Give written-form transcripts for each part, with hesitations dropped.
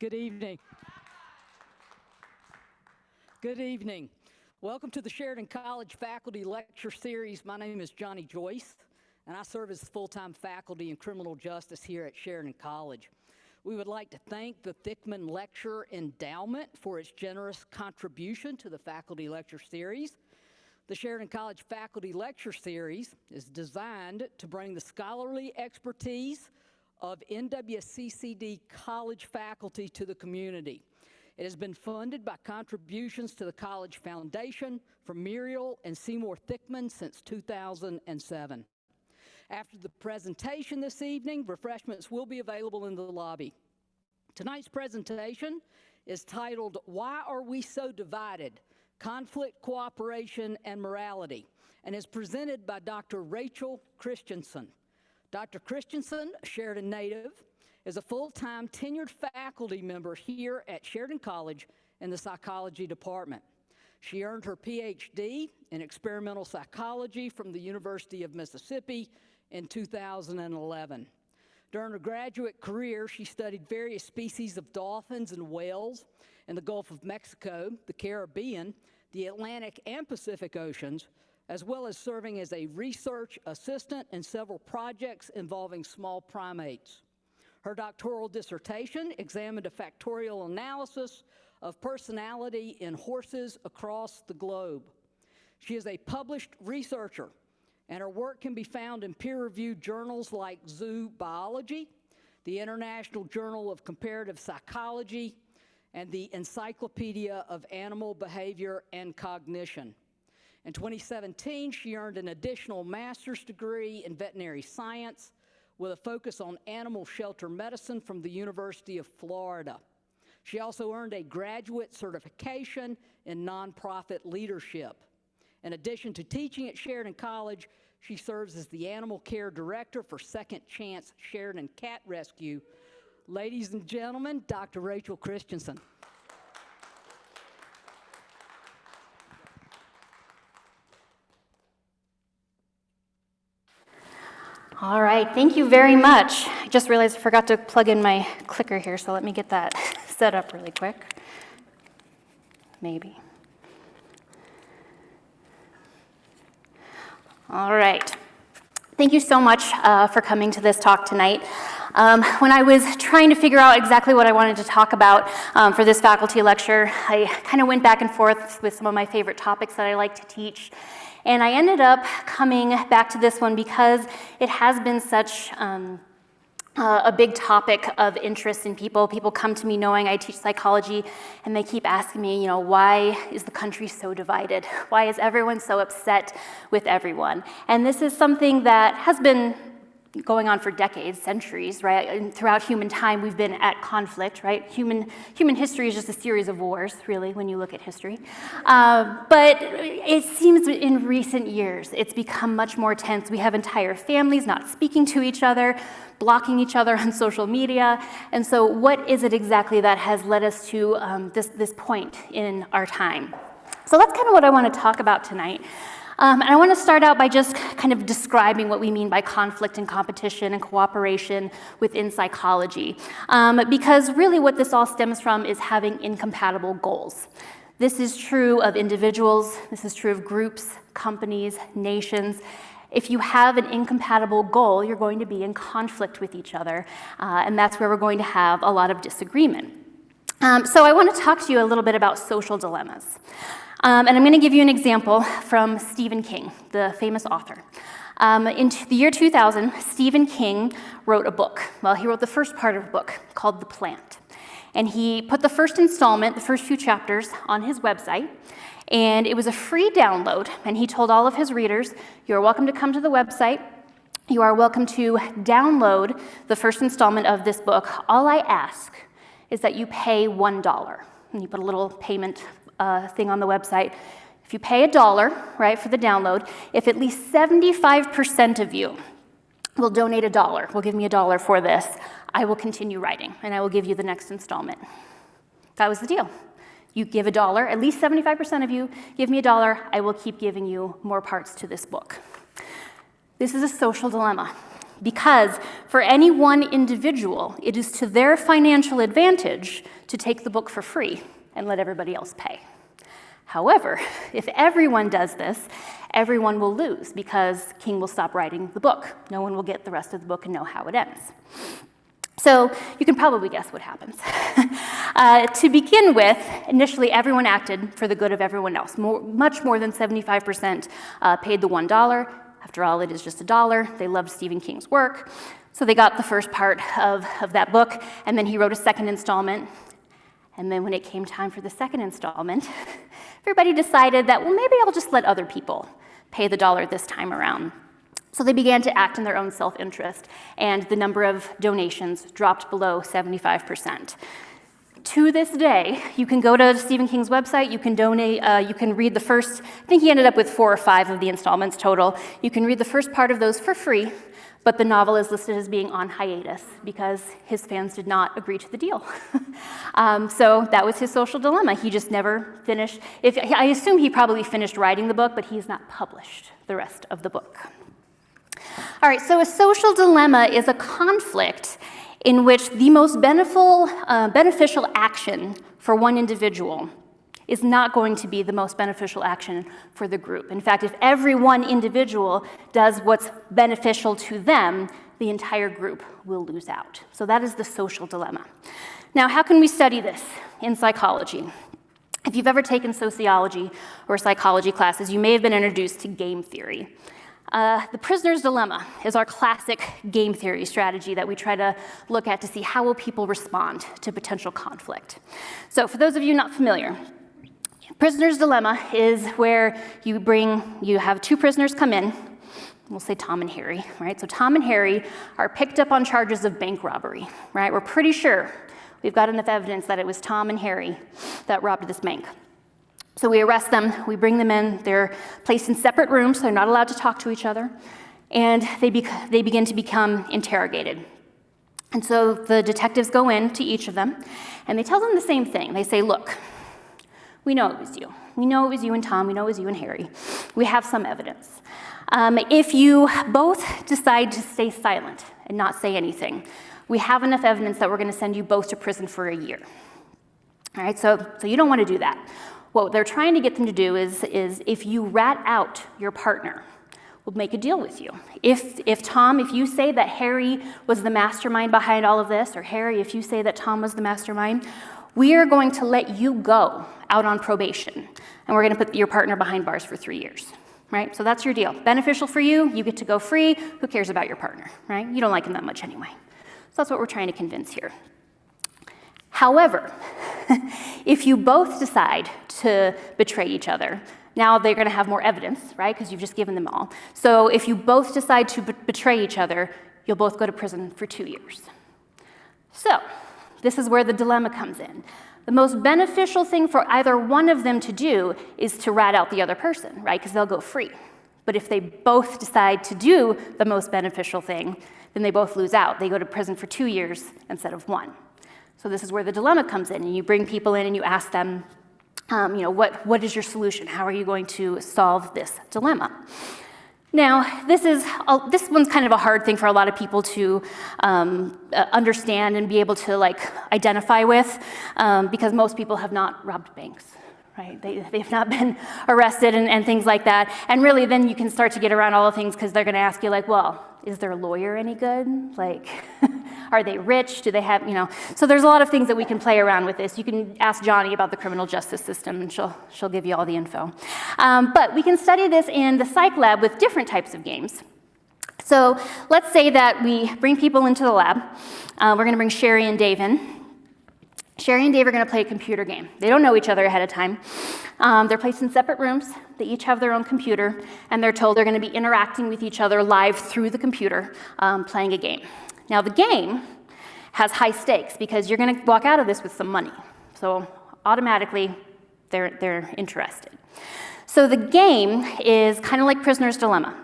Good evening. Good evening. Welcome to the Sheridan College Faculty Lecture Series. My name is Johnny Joyce, and I serve as full-time faculty in criminal justice here at Sheridan College. We would like to thank the Thickman Lecture Endowment for its generous contribution to the Faculty Lecture Series. The Sheridan College Faculty Lecture Series is designed to bring the scholarly expertise of NWCCD college faculty to the community. It has been funded by contributions to the College Foundation from Muriel and Seymour Thickman since 2007. After the presentation this evening, refreshments will be available in the lobby. Tonight's presentation is titled, "Why Are We So Divided? Conflict, Cooperation, and Morality," and is presented by Dr. Rachel Kristiansen. Dr. Kristiansen, a Sheridan native, is a full-time tenured faculty member here at Sheridan College in the psychology department. She earned her PhD in experimental psychology from the University of Mississippi in 2011. During her graduate career, she studied various species of dolphins and whales in the Gulf of Mexico, the Caribbean, the Atlantic and Pacific Oceans, as well as serving as a research assistant in several projects involving small primates. Her doctoral dissertation examined a factorial analysis of personality in horses across the globe. She is a published researcher, and her work can be found in peer-reviewed journals like Zoo Biology, the International Journal of Comparative Psychology, and the Encyclopedia of Animal Behavior and Cognition. In 2017, she earned an additional master's degree in veterinary science with a focus on animal shelter medicine from the University of Florida. She also earned a graduate certification in nonprofit leadership. In addition to teaching at Sheridan College, she serves as the animal care director for Second Chance Sheridan Cat Rescue. Ladies and gentlemen, Dr. Rachel Kristiansen. All right, thank you very much. I just realized I forgot to plug in my clicker here, so let me get that set up really quick. Maybe. All right. Thank you so much for coming to this talk tonight. When I was trying to figure out exactly what I wanted to talk about for this faculty lecture, I kind of went back and forth with some of my favorite topics that I like to teach. And I ended up coming back to this one because it has been such a big topic of interest in people. People come to me knowing I teach psychology, and they keep asking me, why is the country so divided? Why is everyone so upset with everyone? And this is something that has been going on for decades, centuries, right? And throughout human time, we've been at conflict, right? Human history is just a series of wars, really, when you look at history. But it seems in recent years, it's become much more tense. We have entire families not speaking to each other, blocking each other on social media. And so what is it exactly that has led us to this point in our time? So that's kind of what I want to talk about tonight. And I want to start out by just kind of describing what we mean by conflict and competition and cooperation within psychology. Because really what this all stems from is having incompatible goals. This is true of individuals, this is true of groups, companies, nations. If you have an incompatible goal, you're going to be in conflict with each other, and that's where we're going to have a lot of disagreement. So I want to talk to you a little bit about social dilemmas. And I'm going to give you an example from Stephen King, the famous author. In the year 2000, Stephen King wrote a book. Well, he wrote the first part of a book called The Plant. And he put the first installment, the first few chapters, on his website. And it was a free download. And he told all of his readers, you're welcome to come to the website. You are welcome to download the first installment of this book. All I ask is that you pay $1. And you put a little payment thing on the website. If you pay $1, right, for the download, if at least 75% of you will donate $1, will give me $1 for this, I will continue writing, and I will give you the next installment. That was the deal. You give $1, at least 75% of you give me $1, I will keep giving you more parts to this book. This is a social dilemma. because for any one individual, it is to their financial advantage to take the book for free and let everybody else pay. However, if everyone does this, everyone will lose because King will stop writing the book. No one will get the rest of the book and know how it ends. So you can probably guess what happens. To begin with, initially everyone acted for the good of everyone else. Much more than 75% paid the $1. After all, it is just $1. They loved Stephen King's work. So they got the first part of that book, and then he wrote a second installment. And then when it came time for the second installment, everybody decided that, well, maybe I'll just let other people pay the $1 this time around. So they began to act in their own self-interest, and the number of donations dropped below 75%. To this day, you can go to Stephen King's website, you can donate, you can read the first, I think he ended up with 4 or 5 of the installments total. You can read the first part of those for free, but the novel is listed as being on hiatus because his fans did not agree to the deal. So that was his social dilemma. He just never finished. I assume he probably finished writing the book, but he's not published the rest of the book. All right, so a social dilemma is a conflict in which the most beneficial action for one individual is not going to be the most beneficial action for the group. In fact, if every one individual does what's beneficial to them, the entire group will lose out. So that is the social dilemma. Now, how can we study this in psychology? If you've ever taken sociology or psychology classes, you may have been introduced to game theory. The prisoner's dilemma is our classic game theory strategy that we try to look at to see how will people respond to potential conflict. So for those of you not familiar, prisoner's dilemma is where you have 2 prisoners come in. We'll say Tom and Harry, right? So Tom and Harry are picked up on charges of bank robbery, right? We're pretty sure we've got enough evidence that it was Tom and Harry that robbed this bank. So we arrest them, we bring them in, they're placed in separate rooms, so they're not allowed to talk to each other, and they begin to become interrogated. And so the detectives go in to each of them, and they tell them the same thing. They say, look, we know it was you. We know it was you and Tom, we know it was you and Harry. We have some evidence. If you both decide to stay silent and not say anything, we have enough evidence that we're gonna send you both to prison for a year. All right, so you don't wanna do that. What they're trying to get them to do is if you rat out your partner, we'll make a deal with you. If Tom, if you say that Harry was the mastermind behind all of this, or Harry, if you say that Tom was the mastermind, we are going to let you go out on probation, and we're going to put your partner behind bars for 3 years, right? So that's your deal. Beneficial for you, you get to go free, who cares about your partner, right? You don't like him that much anyway. So that's what we're trying to convince here. However, if you both decide to betray each other, now they're going to have more evidence, right? Because you've just given them all. So if you both decide to betray each other, you'll both go to prison for 2 years. So this is where the dilemma comes in. The most beneficial thing for either one of them to do is to rat out the other person, right? Because they'll go free. But if they both decide to do the most beneficial thing, then they both lose out. They go to prison for 2 years instead of 1. So this is where the dilemma comes in, and you bring people in and you ask them, what is your solution? How are you going to solve this dilemma? Now, this one's kind of a hard thing for a lot of people to understand and be able to identify with, because most people have not robbed banks, right? They've not been arrested and things like that. And really, then you can start to get around all the things because they're going to ask you well, is their lawyer any good? Are they rich? Do they have, So there's a lot of things that we can play around with this. You can ask Johnny about the criminal justice system, and she'll give you all the info. But we can study this in the psych lab with different types of games. So let's say that we bring people into the lab. We're going to bring Sherry and Dave in. Sherry and Dave are going to play a computer game. They don't know each other ahead of time. They're placed in separate rooms. They each have their own computer, and they're told they're going to be interacting with each other live through the computer, playing a game. Now, the game has high stakes because you're going to walk out of this with some money. So automatically, they're interested. So the game is kind of like Prisoner's Dilemma.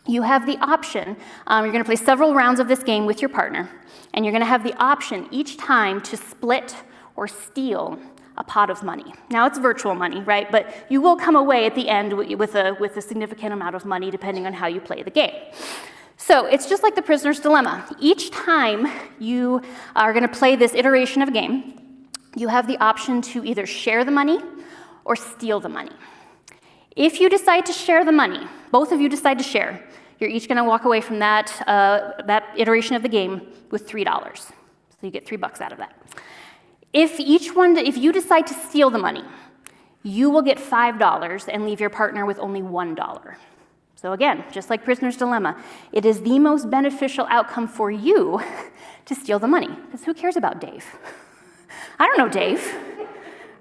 You have the option, you're going to play several rounds of this game with your partner, and you're going to have the option each time to split or steal a pot of money. Now, it's virtual money, right? But you will come away at the end with a significant amount of money depending on how you play the game. So it's just like the prisoner's dilemma. Each time you are going to play this iteration of a game, you have the option to either share the money or steal the money. If you decide to share the money, both of you decide to share, you're each going to walk away from that iteration of the game with $3. So you get $3 out of that. If you decide to steal the money, you will get $5 and leave your partner with only $1. So again, just like prisoner's dilemma, it is the most beneficial outcome for you to steal the money. Because who cares about Dave? I don't know Dave,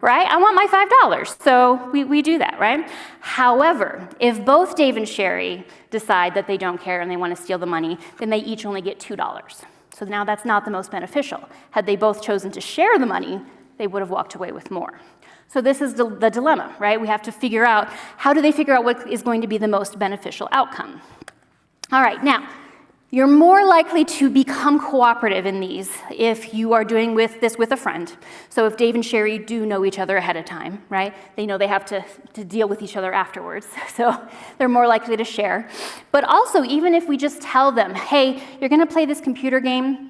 right? I want my $5. So we do that, right? However, if both Dave and Sherry decide that they don't care and they want to steal the money, then they each only get $2. So now that's not the most beneficial. Had they both chosen to share the money, they would have walked away with more. So this is the dilemma, right? We have to figure out, how do they figure out what is going to be the most beneficial outcome? All right, now, you're more likely to become cooperative in these if you are doing this with a friend. So if Dave and Sherry do know each other ahead of time, right? They know they have to deal with each other afterwards, so they're more likely to share. But also, even if we just tell them, hey, you're gonna play this computer game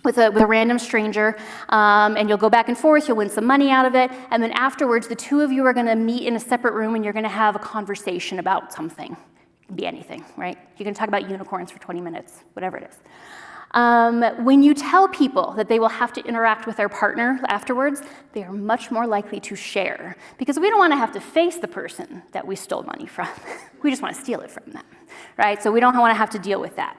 with a random stranger, and you'll go back and forth, you'll win some money out of it, and then afterwards, the two of you are gonna meet in a separate room and you're gonna have a conversation about something. It can be anything, right? You can talk about unicorns for 20 minutes, whatever it is. When you tell people that they will have to interact with their partner afterwards, they are much more likely to share, because we don't wanna have to face the person that we stole money from. We just wanna steal it from them, right? So we don't wanna have to deal with that.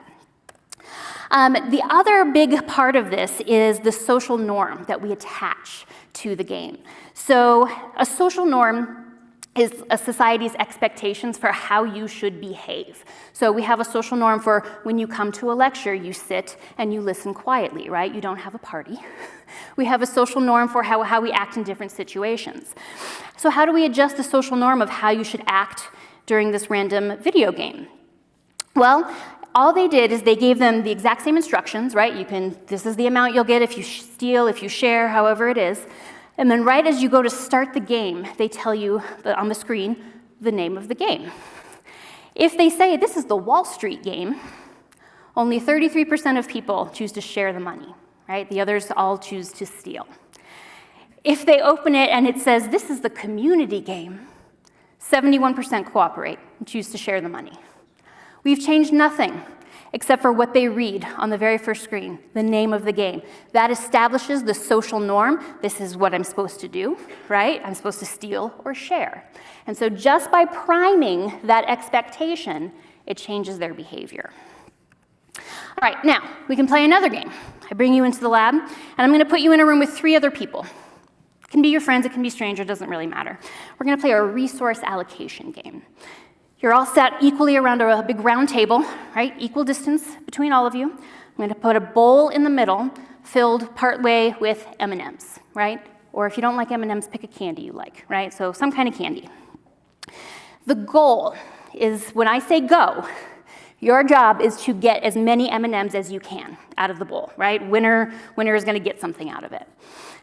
The other big part of this is the social norm that we attach to the game. So a social norm is a society's expectations for how you should behave. So we have a social norm for when you come to a lecture, you sit and you listen quietly, right? You don't have a party. We have a social norm for how we act in different situations. So how do we adjust the social norm of how you should act during this random video game? Well, all they did is they gave them the exact same instructions, right? This is the amount you'll get if you steal, if you share, however it is. And then right as you go to start the game, they tell you on the screen the name of the game. If they say this is the Wall Street game, only 33% of people choose to share the money, right? The others all choose to steal. If they open it and it says this is the community game, 71% cooperate and choose to share the money. We've changed nothing except for what they read on the very first screen, the name of the game. That establishes the social norm. This is what I'm supposed to do, right? I'm supposed to steal or share. And so just by priming that expectation, it changes their behavior. All right, now we can play another game. I bring you into the lab, and I'm gonna put you in a room with 3 other people. It can be your friends, it can be strangers, it doesn't really matter. We're gonna play a resource allocation game. You're all sat equally around a big round table, right? Equal distance between all of you. I'm going to put a bowl in the middle filled partway with M&Ms, right? Or if you don't like M&Ms, pick a candy you like, right? So some kind of candy. The goal is when I say go, your job is to get as many M&Ms as you can out of the bowl, right? Winner is going to get something out of it.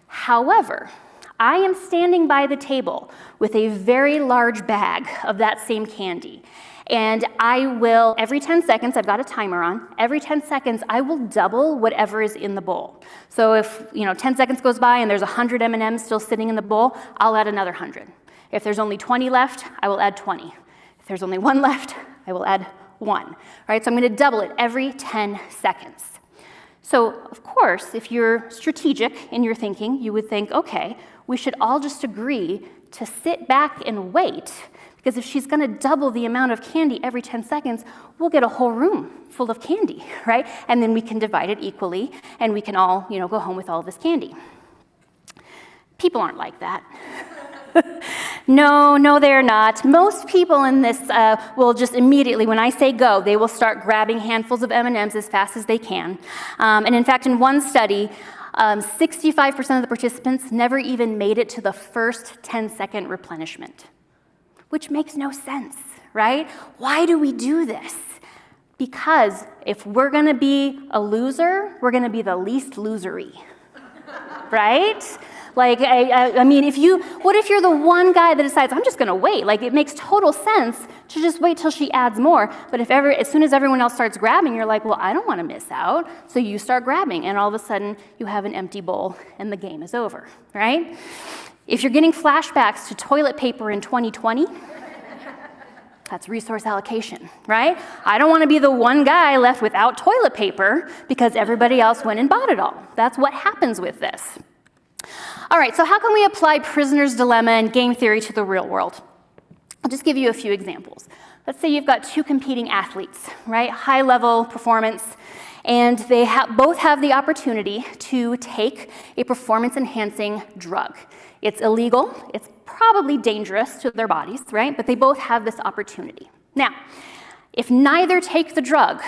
However, I am standing by the table with a very large bag of that same candy. And I will, every 10 seconds, I've got a timer on, every 10 seconds, I will double whatever is in the bowl. So if 10 seconds goes by and there's 100 M&Ms still sitting in the bowl, I'll add another 100. If there's only 20 left, I will add 20. If there's only 1 left, I will add 1. All right, so I'm gonna double it every 10 seconds. So, of course, if you're strategic in your thinking, you would think, okay, we should all just agree to sit back and wait, because if she's gonna double the amount of candy every 10 seconds, we'll get a whole room full of candy, right? And then we can divide it equally, and we can all, go home with all of this candy. People aren't like that. No, they're not. Most people in this will just immediately, when I say go, they will start grabbing handfuls of M&Ms as fast as they can. And in fact, in one study, 65% of the participants never even made it to the first 10-second replenishment, which makes no sense, right? Why do we do this? Because if we're gonna be a loser, we're gonna be the least losery, right? Like, I mean, what if you're the one guy that decides, I'm just gonna wait? Like, it makes total sense to just wait till she adds more. But as soon as everyone else starts grabbing, you're like, well, I don't wanna miss out. So you start grabbing, and all of a sudden, you have an empty bowl, and the game is over, right? If you're getting flashbacks to toilet paper in 2020, that's resource allocation, right? I don't want to be the one guy left without toilet paper because everybody else went and bought it all. That's what happens with this. All right, so how can we apply prisoner's dilemma and game theory to the real world? I'll just give you a few examples. Let's say you've got two competing athletes, right? High-level performance, and they both have the opportunity to take a performance-enhancing drug. It's illegal, it's probably dangerous to their bodies, right? But they both have this opportunity. Now, if neither take the drug,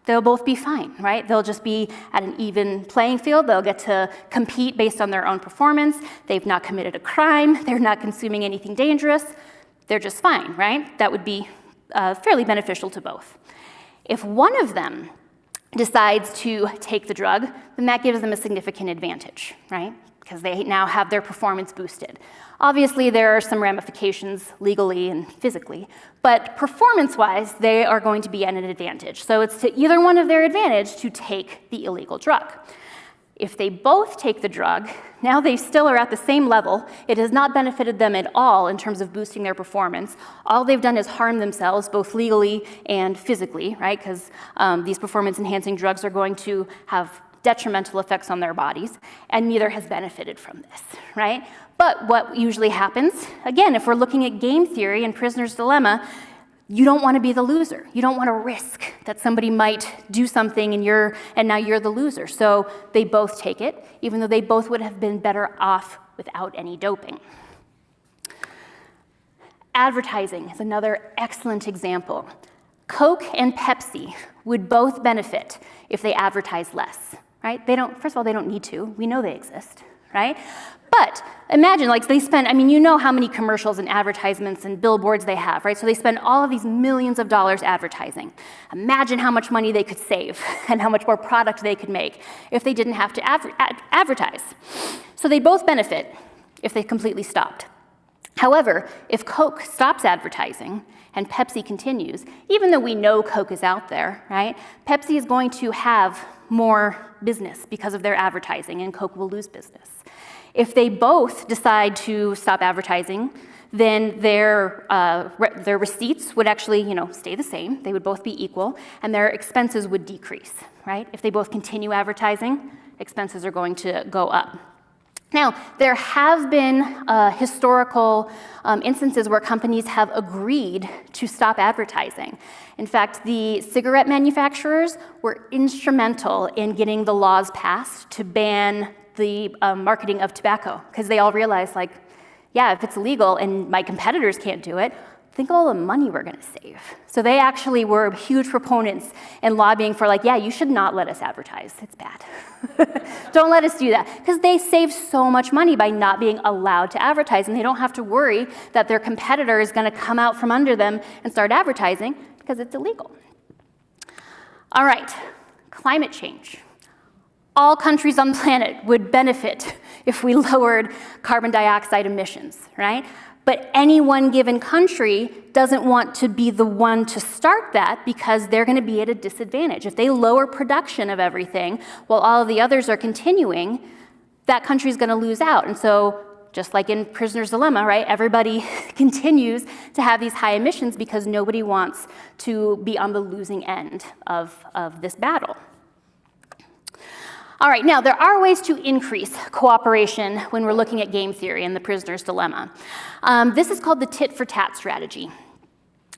they'll both be fine, right? They'll just be at an even playing field. They'll get to compete based on their own performance. They've not committed a crime. They're not consuming anything dangerous. They're just fine, right? That would be fairly beneficial to both. If one of them decides to take the drug, then that gives them a significant advantage, right? Because they now have their performance boosted. Obviously, there are some ramifications legally and physically, but performance-wise, they are going to be at an advantage. So it's to either one of their advantage to take the illegal drug. If they both take the drug, now they still are at the same level. It has not benefited them at all in terms of boosting their performance. All they've done is harm themselves, both legally and physically, right? Because these performance-enhancing drugs are going to have detrimental effects on their bodies, and neither has benefited from this, right? But what usually happens, again, if we're looking at game theory and prisoner's dilemma, you don't want to be the loser. You don't want to risk that somebody might do something and now you're the loser. So they both take it, even though they both would have been better off without any doping. Advertising is another excellent example. Coke and Pepsi would both benefit if they advertised less, right? First of all, they don't need to. We know they exist, right? But imagine, like, they spend, I mean, you know how many commercials and advertisements and billboards they have, right? So they spend all of these millions of dollars advertising. Imagine how much money they could save and how much more product they could make if they didn't have to advertise. So they both benefit if they completely stopped. However, if Coke stops advertising and Pepsi continues, even though we know Coke is out there, right? Pepsi is going to have more business because of their advertising, and Coke will lose business. If they both decide to stop advertising, then their receipts would actually, stay the same. They would both be equal, and their expenses would decrease, right? If they both continue advertising, expenses are going to go up. Now, there have been historical instances where companies have agreed to stop advertising. In fact, the cigarette manufacturers were instrumental in getting the laws passed to ban the marketing of tobacco, because they all realized, like, yeah, if it's illegal and my competitors can't do it, think of all the money we're going to save. So they actually were huge proponents in lobbying for, like, yeah, you should not let us advertise. It's bad. Don't let us do that. Because they save so much money by not being allowed to advertise, and they don't have to worry that their competitor is going to come out from under them and start advertising because it's illegal. All right, climate change. All countries on the planet would benefit if we lowered carbon dioxide emissions, right? But any one given country doesn't want to be the one to start that because they're going to be at a disadvantage. If they lower production of everything while all of the others are continuing, that country's going to lose out. And so just like in prisoner's dilemma, right, everybody continues to have these high emissions because nobody wants to be on the losing end of this battle. All right, now there are ways to increase cooperation when we're looking at game theory and the prisoner's dilemma. This is called the tit-for-tat strategy.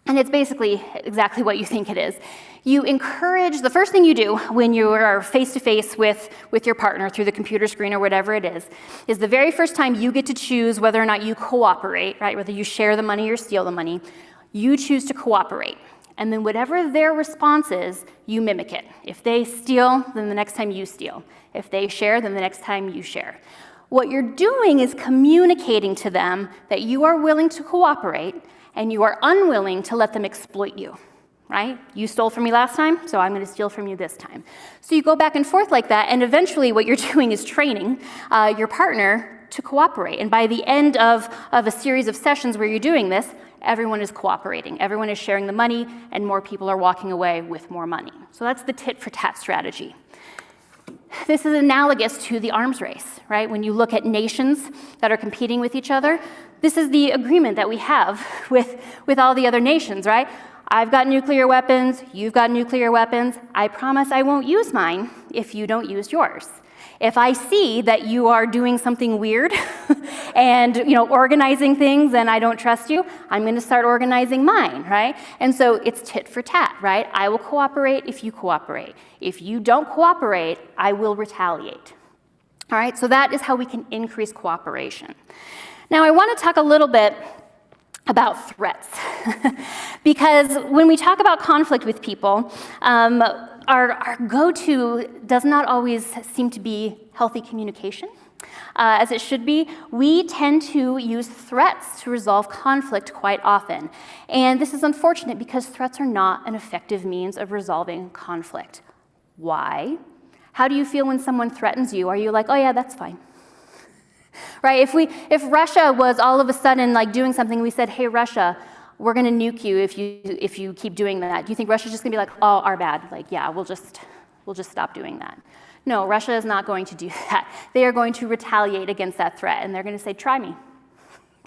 And it's basically exactly what you think it is. You encourage, the first thing you do when you are face-to-face with your partner through the computer screen or whatever it is the very first time you get to choose whether or not you cooperate, right? Whether you share the money or steal the money, you choose to cooperate. And then whatever their response is, you mimic it. If they steal, then the next time you steal. If they share, then the next time you share. What you're doing is communicating to them that you are willing to cooperate and you are unwilling to let them exploit you, right? You stole from me last time, so I'm going to steal from you this time. So you go back and forth like that, and eventually what you're doing is training your partner to cooperate. And by the end of a series of sessions where you're doing this, everyone is cooperating. Everyone is sharing the money, and more people are walking away with more money. So that's the tit-for-tat strategy. This is analogous to the arms race, right? When you look at nations that are competing with each other, this is the agreement that we have with all the other nations, right? I've got nuclear weapons, you've got nuclear weapons. I promise I won't use mine if you don't use yours. If I see that you are doing something weird and organizing things and I don't trust you, I'm going to start organizing mine, right? And so it's tit for tat, right? I will cooperate if you cooperate. If you don't cooperate, I will retaliate. All right, so that is how we can increase cooperation. Now I want to talk a little bit about threats because when we talk about conflict with people, our go-to does not always seem to be healthy communication, as it should be. We tend to use threats to resolve conflict quite often. And this is unfortunate because threats are not an effective means of resolving conflict. Why? How do you feel when someone threatens you? Are you like, oh yeah, that's fine? Right? If Russia was all of a sudden like doing something, we said, hey, Russia, we're going to nuke you if you keep doing that. Do you think Russia's just going to be like, oh, our bad? Like, yeah, we'll just stop doing that. No, Russia is not going to do that. They are going to retaliate against that threat, and they're going to say, try me.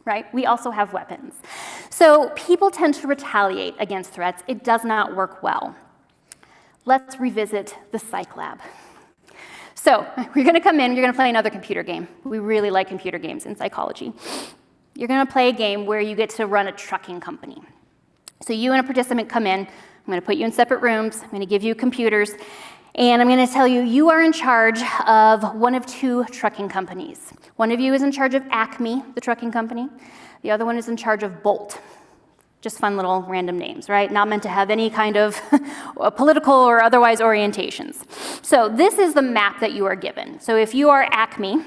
Right? We also have weapons. So people tend to retaliate against threats. It does not work well. Let's revisit the psych lab. So you're going to come in, you're going to play another computer game. We really like computer games in psychology. You're going to play a game where you get to run a trucking company. So you and a participant come in. I'm going to put you in separate rooms. I'm going to give you computers. And I'm going to tell you, you are in charge of one of two trucking companies. One of you is in charge of Acme, the trucking company. The other one is in charge of Bolt. Just fun little random names, right? Not meant to have any kind of political or otherwise orientations. So this is the map that you are given. So if you are Acme,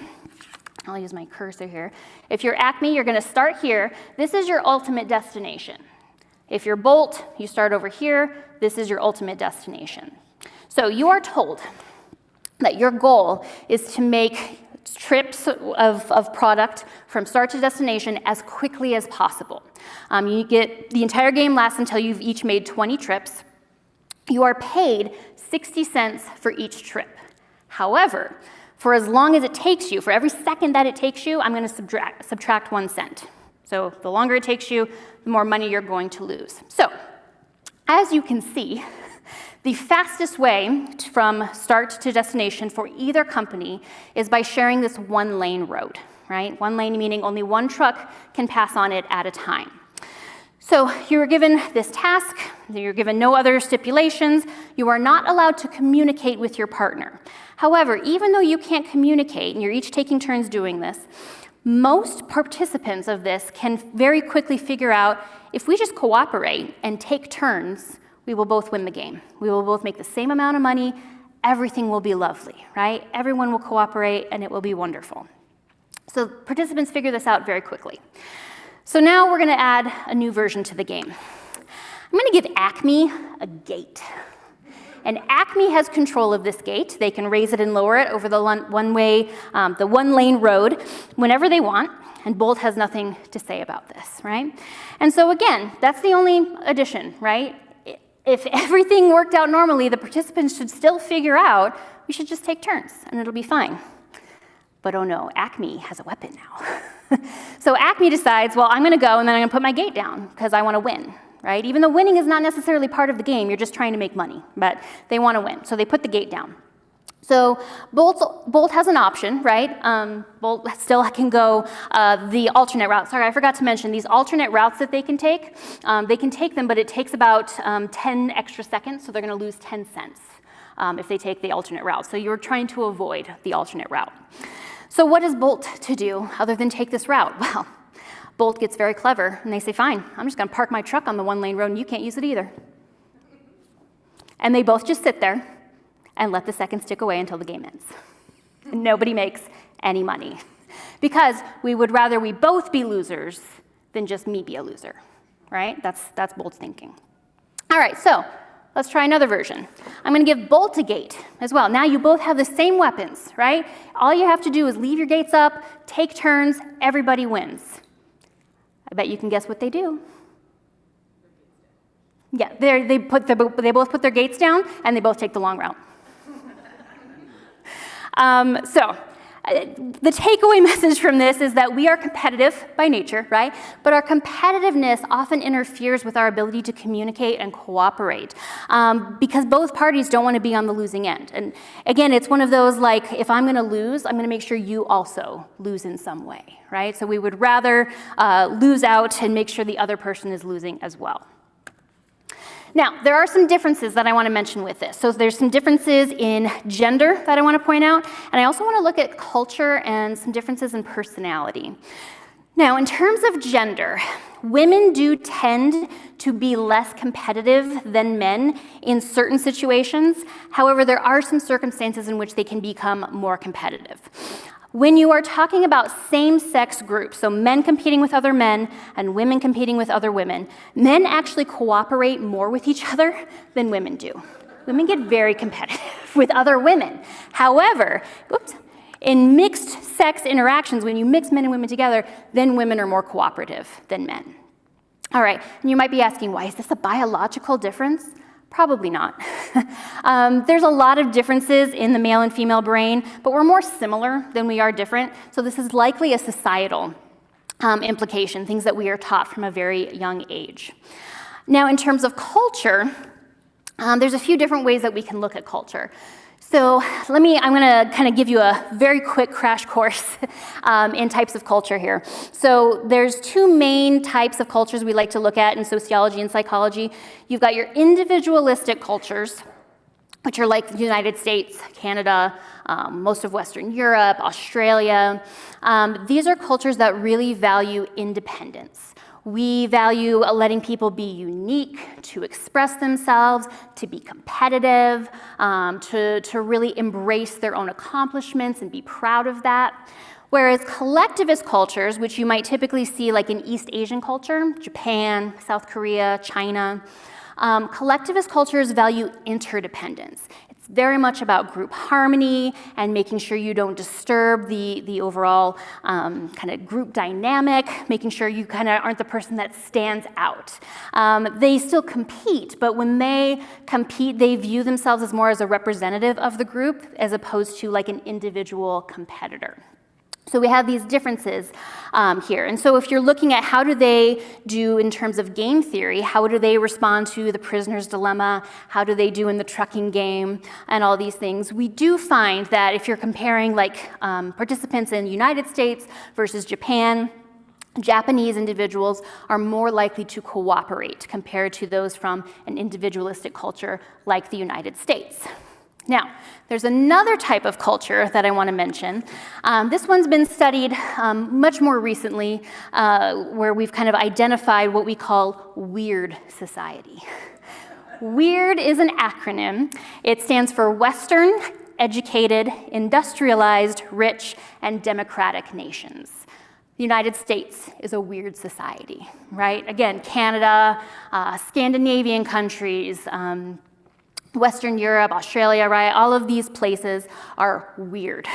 I'll use my cursor here. If you're Acme, you're going to start here. This is your ultimate destination. If you're Bolt, you start over here. This is your ultimate destination. So you are told that your goal is to make trips of product from start to destination as quickly as possible. You get the entire game lasts until you've each made 20 trips. You are paid 60 cents for each trip. However, for as long as it takes you, for every second that it takes you, I'm going to subtract 1 cent. So the longer it takes you, the more money you're going to lose. So as you can see, the fastest way from start to destination for either company is by sharing this one-lane road, right? One lane meaning only one truck can pass on it at a time. So you were given this task, you're given no other stipulations, you are not allowed to communicate with your partner. However, even though you can't communicate, and you're each taking turns doing this, most participants of this can very quickly figure out, if we just cooperate and take turns, we will both win the game. We will both make the same amount of money, everything will be lovely, right? Everyone will cooperate and it will be wonderful. So participants figure this out very quickly. So now we're going to add a new version to the game. I'm going to give Acme a gate. And Acme has control of this gate. They can raise it and lower it over the one-lane road whenever they want, and Bolt has nothing to say about this, right? And so again, that's the only addition, right? If everything worked out normally, the participants should still figure out, we should just take turns, and it'll be fine. But oh no, Acme has a weapon now. So Acme decides, well, I'm going to go, and then I'm going to put my gate down, because I want to win. Right? Even though winning is not necessarily part of the game, you're just trying to make money, but they want to win, so they put the gate down. So Bolt has an option, right? Bolt still can go the alternate route. Sorry, I forgot to mention these alternate routes that they can take them, but it takes about 10 extra seconds, so they're going to lose 10 cents if they take the alternate route. So you're trying to avoid the alternate route. So what is Bolt to do other than take this route? Well, Bolt gets very clever, and they say, fine, I'm just going to park my truck on the one-lane road, and you can't use it either. And they both just sit there and let the seconds tick away until the game ends. And nobody makes any money. Because we would rather we both be losers than just me be a loser, right? That's Bolt's thinking. All right, so let's try another version. I'm going to give bolt a gate as well. Now you both have the same weapons, right? All you have to do is leave your gates up, take turns, everybody wins. I bet you can guess what they do. Yeah, they both put their gates down, and they both take the long route. The takeaway message from this is that we are competitive by nature, right? But our competitiveness often interferes with our ability to communicate and cooperate because both parties don't want to be on the losing end. And again, it's one of those like, if I'm going to lose, I'm going to make sure you also lose in some way, right? So we would rather lose out and make sure the other person is losing as well. Now, there are some differences that I want to mention with this. So there's some differences in gender that I want to point out, and I also want to look at culture and some differences in personality. Now, in terms of gender, women do tend to be less competitive than men in certain situations. However, there are some circumstances in which they can become more competitive. When you are talking about same-sex groups, so men competing with other men and women competing with other women, men actually cooperate more with each other than women do. Women get very competitive with other women. However, in mixed-sex interactions, when you mix men and women together, then women are more cooperative than men. All right, and you might be asking, why is this a biological difference? Probably not. There's a lot of differences in the male and female brain, but we're more similar than we are different. So this is likely a societal implication, things that we are taught from a very young age. Now, in terms of culture, there's a few different ways that we can look at culture. So I'm going to kind of give you a very quick crash course in types of culture here. So there's two main types of cultures we like to look at in sociology and psychology. You've got your individualistic cultures, which are like the United States, Canada, most of Western Europe, Australia. These are cultures that really value independence. We value letting people be unique, to express themselves, to be competitive, to really embrace their own accomplishments and be proud of that. Whereas collectivist cultures, which you might typically see like in East Asian culture, Japan, South Korea, China, collectivist cultures value interdependence. It's very much about group harmony and making sure you don't disturb the overall kind of group dynamic, making sure you kind of aren't the person that stands out. They still compete, but when they compete, they view themselves as more as a representative of the group as opposed to like an individual competitor. So we have these differences here. And so if you're looking at how do they do in terms of game theory, how do they respond to the prisoner's dilemma, how do they do in the trucking game, and all these things, we do find that if you're comparing like participants in the United States versus Japan, Japanese individuals are more likely to cooperate compared to those from an individualistic culture like the United States. Now, there's another type of culture that I want to mention. This one's been studied much more recently, where we've kind of identified what we call weird society. WEIRD is an acronym. It stands for Western, Educated, Industrialized, Rich, and Democratic Nations. The United States is a weird society, right? Again, Canada, Scandinavian countries, Western Europe, Australia, right? All of these places are weird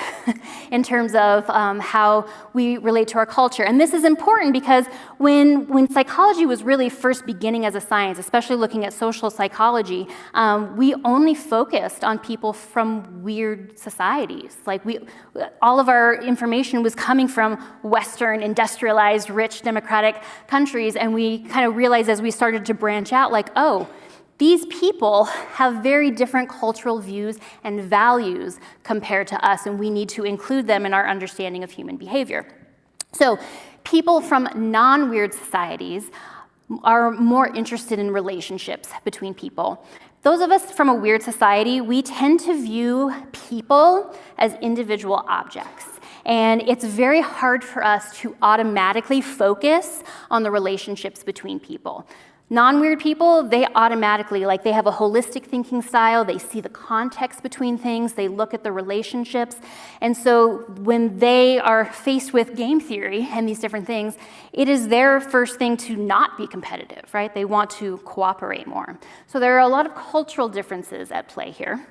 in terms of how we relate to our culture. And this is important because when psychology was really first beginning as a science, especially looking at social psychology, we only focused on people from weird societies. Like all of our information was coming from Western, industrialized, rich, democratic countries, and we kind of realized as we started to branch out, like, oh, these people have very different cultural views and values compared to us, and we need to include them in our understanding of human behavior. So people from non-weird societies are more interested in relationships between people. Those of us from a weird society, we tend to view people as individual objects. And it's very hard for us to automatically focus on the relationships between people. Non-weird people, they automatically, like they have a holistic thinking style, they see the context between things, they look at the relationships, and so when they are faced with game theory and these different things, it is their first thing to not be competitive, right? They want to cooperate more. So there are a lot of cultural differences at play here.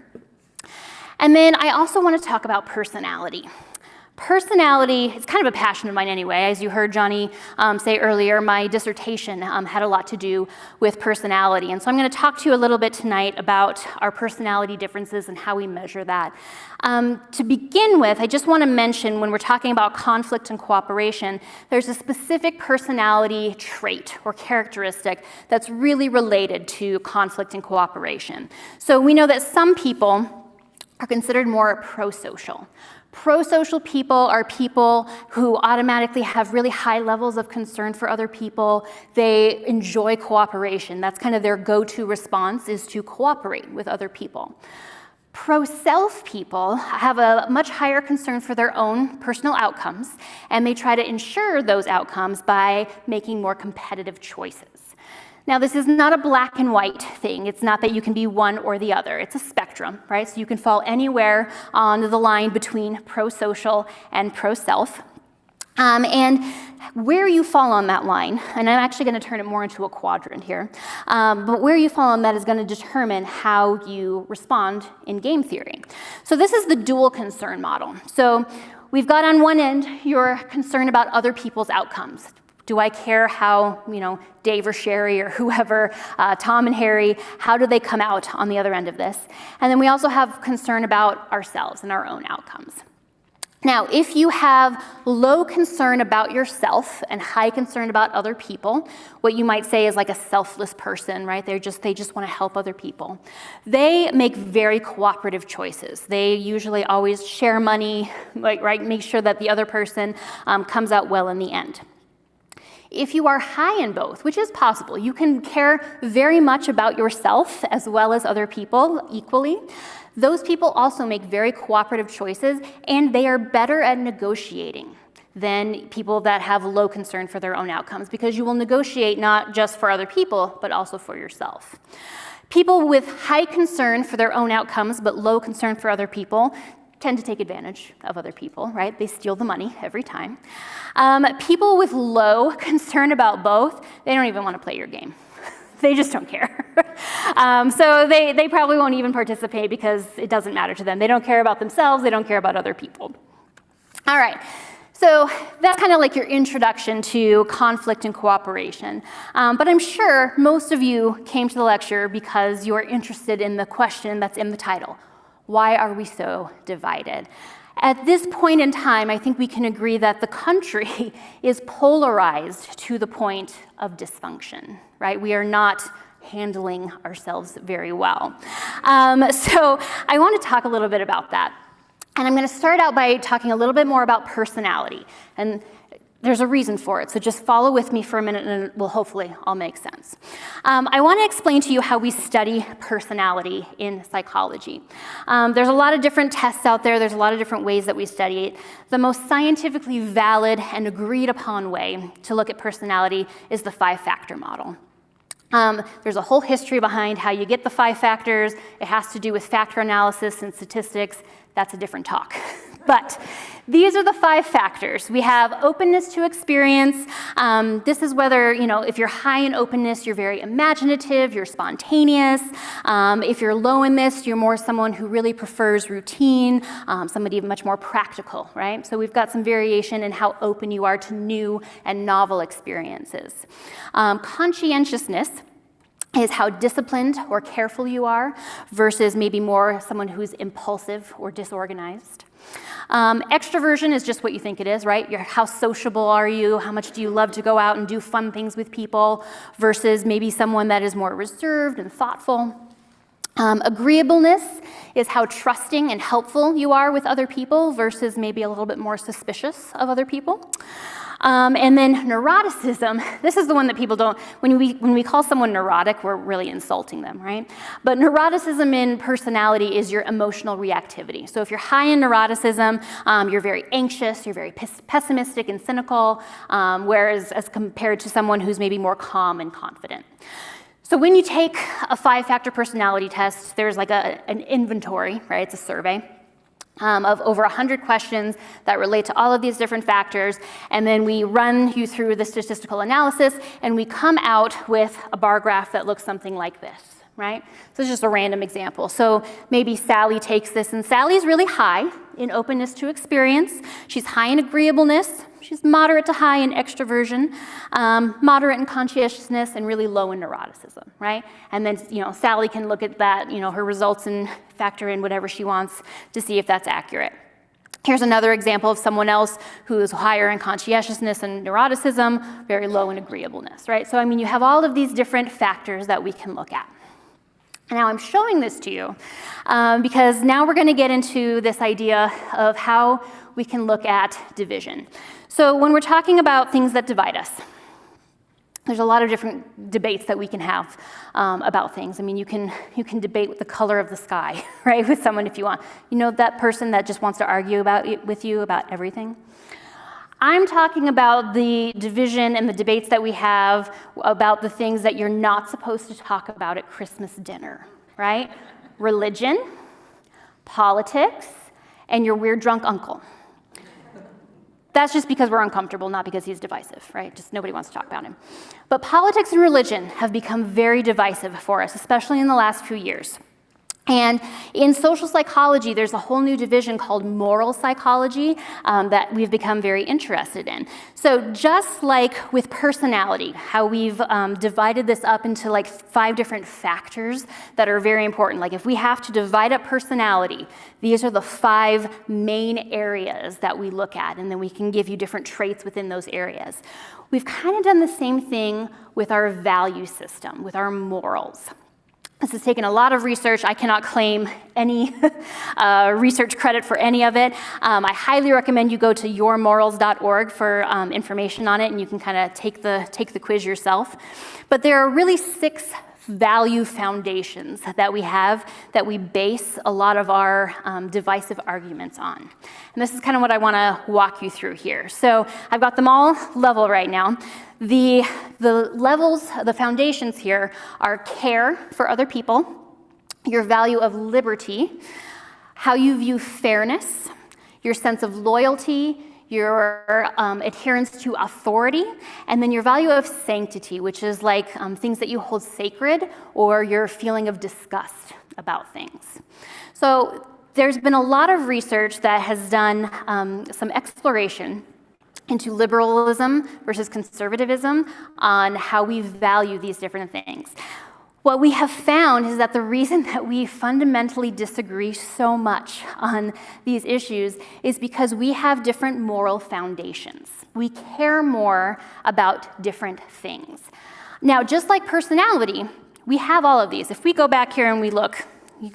And then I also want to talk about personality. Personality is kind of a passion of mine anyway. As you heard Johnny say earlier, my dissertation had a lot to do with personality. And so I'm going to talk to you a little bit tonight about our personality differences and how we measure that. To begin with, I just want to mention when we're talking about conflict and cooperation, there's a specific personality trait or characteristic that's really related to conflict and cooperation. So we know that some people are considered more pro-social. Pro-social people are people who automatically have really high levels of concern for other people. They enjoy cooperation. That's kind of their go-to response, is to cooperate with other people. Pro-self people have a much higher concern for their own personal outcomes, and they try to ensure those outcomes by making more competitive choices. Now, this is not a black and white thing. It's not that you can be one or the other. It's a spectrum, right? So you can fall anywhere on the line between pro-social and pro-self. And where you fall on that line, and I'm actually going to turn it more into a quadrant here, but where you fall on that is going to determine how you respond in game theory. So this is the dual concern model. So we've got on one end your concern about other people's outcomes. Do I care how, Dave or Sherry or whoever, Tom and Harry, how do they come out on the other end of this? And then we also have concern about ourselves and our own outcomes. Now, if you have low concern about yourself and high concern about other people, what you might say is like a selfless person, right? They just want to help other people. They make very cooperative choices. They usually always share money, make sure that the other person comes out well in the end. If you are high in both, which is possible, you can care very much about yourself as well as other people equally. Those people also make very cooperative choices, and they are better at negotiating than people that have low concern for their own outcomes, because you will negotiate not just for other people, but also for yourself. People with high concern for their own outcomes, but low concern for other people, tend to take advantage of other people, right? They steal the money every time. People with low concern about both, they don't even want to play your game. They just don't care. So they probably won't even participate because it doesn't matter to them. They don't care about themselves. They don't care about other people. All right. So that's kind of like your introduction to conflict and cooperation. But I'm sure most of you came to the lecture because you are interested in the question that's in the title. Why are we so divided? At this point in time, I think we can agree that the country is polarized to the point of dysfunction, right? We are not handling ourselves very well. So I want to talk a little bit about that. And I'm going to start out by talking a little bit more about personality. And there's a reason for it, so just follow with me for a minute and it will hopefully all make sense. I want to explain to you how we study personality in psychology. There's a lot of different tests out there. There's a lot of different ways that we study it. The most scientifically valid and agreed upon way to look at personality is the 5-factor model. There's a whole history behind how you get the 5 factors. It has to do with factor analysis and statistics. That's a different talk. But these are the 5 factors. We have openness to experience. This is whether, if you're high in openness, you're very imaginative, you're spontaneous. If you're low in this, you're more someone who really prefers routine, somebody much more practical, right? So we've got some variation in how open you are to new and novel experiences. Conscientiousness is how disciplined or careful you are versus maybe more someone who's impulsive or disorganized. Extroversion is just what you think it is, right? How sociable are you? How much do you love to go out and do fun things with people versus maybe someone that is more reserved and thoughtful. Agreeableness is how trusting and helpful you are with other people versus maybe a little bit more suspicious of other people. And then neuroticism, this is the one that people don't, when we call someone neurotic, we're really insulting them, right? But neuroticism in personality is your emotional reactivity. So if you're high in neuroticism, you're very anxious, you're very pessimistic and cynical, whereas as compared to someone who's maybe more calm and confident. So when you take a 5-factor personality test, there's like an inventory, right? It's a survey of over 100 questions that relate to all of these different factors, and then we run you through the statistical analysis, and we come out with a bar graph that looks something like this, right? So it's just a random example. So maybe Sally takes this, and Sally's really high in openness to experience. She's high in agreeableness. She's moderate to high in extroversion, moderate in conscientiousness, and really low in neuroticism, right? And then, Sally can look at that, her results and factor in whatever she wants to see if that's accurate. Here's another example of someone else who is higher in conscientiousness and neuroticism, very low in agreeableness, right? So, you have all of these different factors that we can look at. Now I'm showing this to you because now we're going to get into this idea of how we can look at division. So when we're talking about things that divide us, there's a lot of different debates that we can have about things. You can debate with the color of the sky, right, with someone if you want. That person that just wants to argue with you about everything? I'm talking about the division and the debates that we have about the things that you're not supposed to talk about at Christmas dinner, right? Religion, politics, and your weird drunk uncle. That's just because we're uncomfortable, not because he's divisive, right? Just nobody wants to talk about him. But politics and religion have become very divisive for us, especially in the last few years. And in social psychology, there's a whole new division called moral psychology that we've become very interested in. So just like with personality, how we've divided this up into like 5 different factors that are very important. Like if we have to divide up personality, these are the 5 main areas that we look at, and then we can give you different traits within those areas. We've kind of done the same thing with our value system, with our morals. This has taken a lot of research. I cannot claim any research credit for any of it. I highly recommend you go to yourmorals.org for information on it, and you can kind of take the quiz yourself. But there are really 6 value foundations that we have that we base a lot of our divisive arguments on. And this is kind of what I want to walk you through here. So I've got them all level right now. The levels, the foundations here are care for other people, your value of liberty, how you view fairness, your sense of loyalty, your adherence to authority, and then your value of sanctity, which is like things that you hold sacred, or your feeling of disgust about things. So there's been a lot of research that has done some exploration into liberalism versus conservatism on how we value these different things. What we have found is that the reason that we fundamentally disagree so much on these issues is because we have different moral foundations. We care more about different things. Now, just like personality, we have all of these. If we go back here and we look,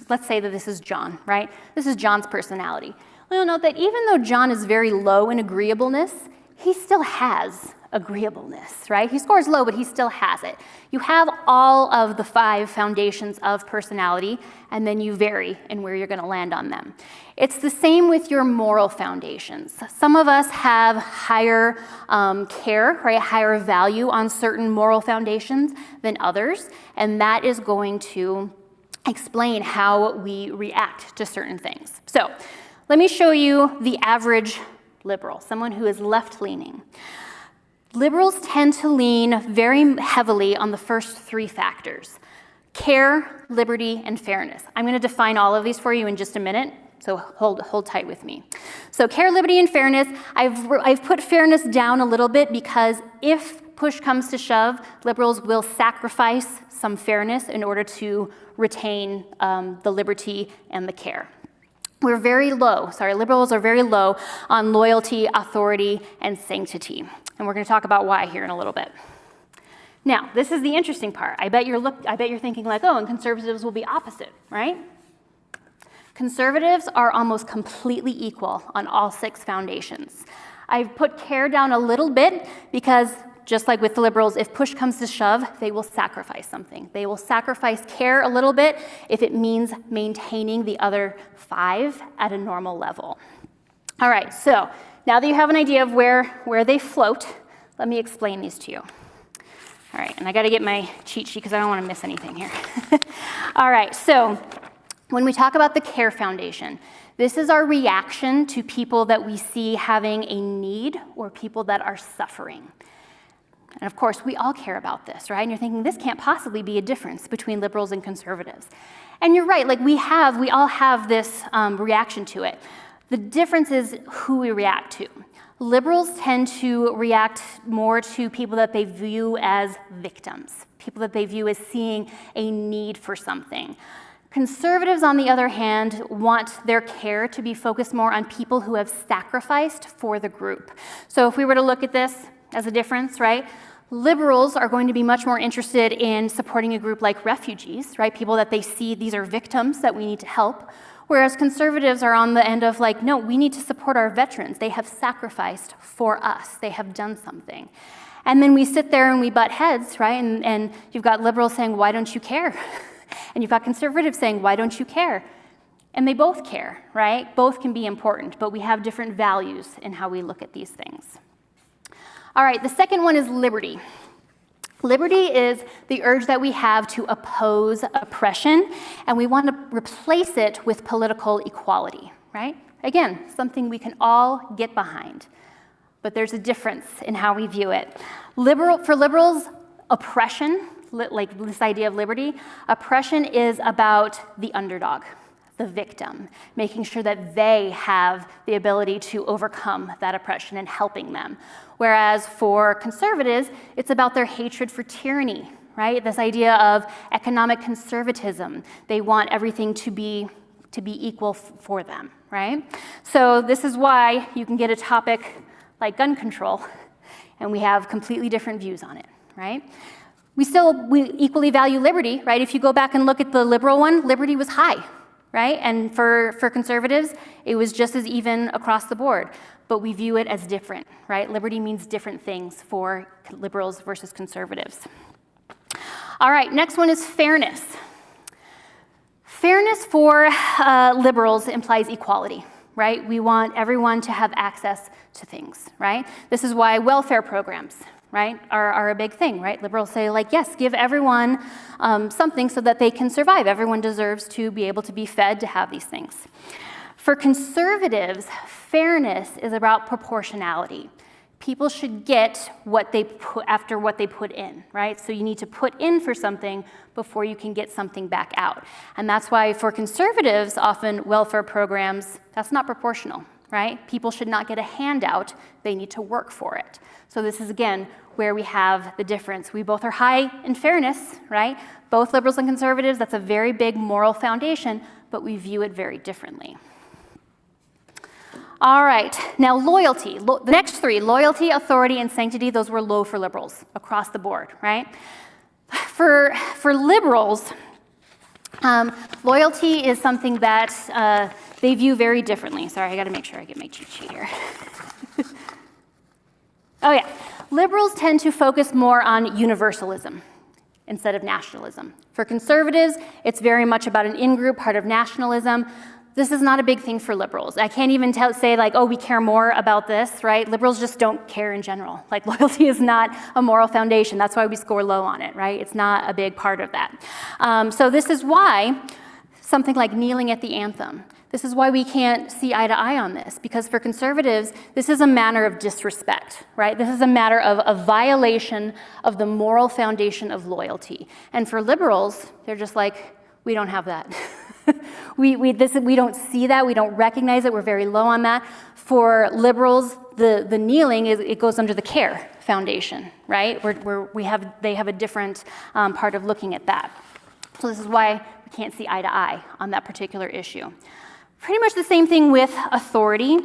let's say that this is John, right? This is John's personality. We'll note that even though John is very low in agreeableness, he still has agreeableness, right? He scores low, but he still has it. You have all of the 5 foundations of personality, and then you vary in where you're going to land on them. It's the same with your moral foundations. Some of us have higher care, right, higher value on certain moral foundations than others, and that is going to explain how we react to certain things. So let me show you the average liberal, someone who is left-leaning. Liberals tend to lean very heavily on the first 3 factors: care, liberty, and fairness. I'm going to define all of these for you in just a minute, so hold tight with me. So care, liberty, and fairness. I've put fairness down a little bit because if push comes to shove, liberals will sacrifice some fairness in order to retain the liberty and the care. Liberals are very low on loyalty, authority, and sanctity. And we're going to talk about why here in a little bit. Now, this is the interesting part. I bet you're thinking like, oh, and conservatives will be opposite, right? Conservatives are almost completely equal on all 6 foundations. I've put care down a little bit because just like with the liberals, if push comes to shove, they will sacrifice something. They will sacrifice care a little bit if it means maintaining the other 5 at a normal level. All right, so now that you have an idea of where they float, let me explain these to you. All right, and I gotta get my cheat sheet because I don't wanna miss anything here. All right, so when we talk about the care foundation, this is our reaction to people that we see having a need or people that are suffering. And of course, we all care about this, right? And you're thinking, this can't possibly be a difference between liberals and conservatives. And you're right, like we all have this reaction to it. The difference is who we react to. Liberals tend to react more to people that they view as victims, people that they view as seeing a need for something. Conservatives, on the other hand, want their care to be focused more on people who have sacrificed for the group. So if we were to look at this as a difference, right? Liberals are going to be much more interested in supporting a group like refugees, right? People that they see, these are victims that we need to help. Whereas conservatives are on the end of like, no, we need to support our veterans. They have sacrificed for us. They have done something. And then we sit there and we butt heads, right? And you've got liberals saying, why don't you care? And you've got conservatives saying, why don't you care? And they both care, right? Both can be important, but we have different values in how we look at these things. All right, the second one is liberty. Liberty is the urge that we have to oppose oppression, and we want to replace it with political equality, right? Again, something we can all get behind, but there's a difference in how we view it. For liberals, oppression, like this idea of liberty, oppression is about the underdog, the victim, making sure that they have the ability to overcome that oppression and helping them. Whereas for conservatives, it's about their hatred for tyranny, right? This idea of economic conservatism. They want everything to be equal for them, right? So this is why you can get a topic like gun control, and we have completely different views on it, right? We equally value liberty, right? If you go back and look at the liberal one, liberty was high, right? And for conservatives, it was just as even across the board, but we view it as different, right? Liberty means different things for liberals versus conservatives. All right, next one is fairness. Fairness for liberals implies equality, right? We want everyone to have access to things, right? This is why welfare programs, right, are a big thing, right? Liberals say, like, yes, give everyone something so that they can survive. Everyone deserves to be able to be fed, to have these things. For conservatives, fairness is about proportionality. People should get what they put after what they put in, right? So you need to put in for something before you can get something back out. And that's why for conservatives, often welfare programs, that's not proportional, right? People should not get a handout, they need to work for it. So this is, again, where we have the difference. We both are high in fairness, right? Both liberals and conservatives, that's a very big moral foundation, but we view it very differently. All right, now loyalty. The next three, loyalty, authority, and sanctity, those were low for liberals across the board, right? For liberals, loyalty is something that they view very differently. Sorry, I gotta make sure I get my cheat sheet here. Oh yeah, liberals tend to focus more on universalism instead of nationalism. For conservatives, it's very much about an in-group part of nationalism. This is not a big thing for liberals. I can't even say like, oh, we care more about this, right? Liberals just don't care in general. Like loyalty is not a moral foundation. That's why we score low on it, right? It's not a big part of that. So this is why something like kneeling at the anthem, this is why we can't see eye to eye on this, because for conservatives, this is a matter of disrespect, right? This is a matter of a violation of the moral foundation of loyalty. And for liberals, they're just like, we don't have that. we don't see that, we don't recognize it, we're very low on that. For liberals, the kneeling, it goes under the care foundation, right? They have a different part of looking at that. So this is why we can't see eye to eye on that particular issue. Pretty much the same thing with authority.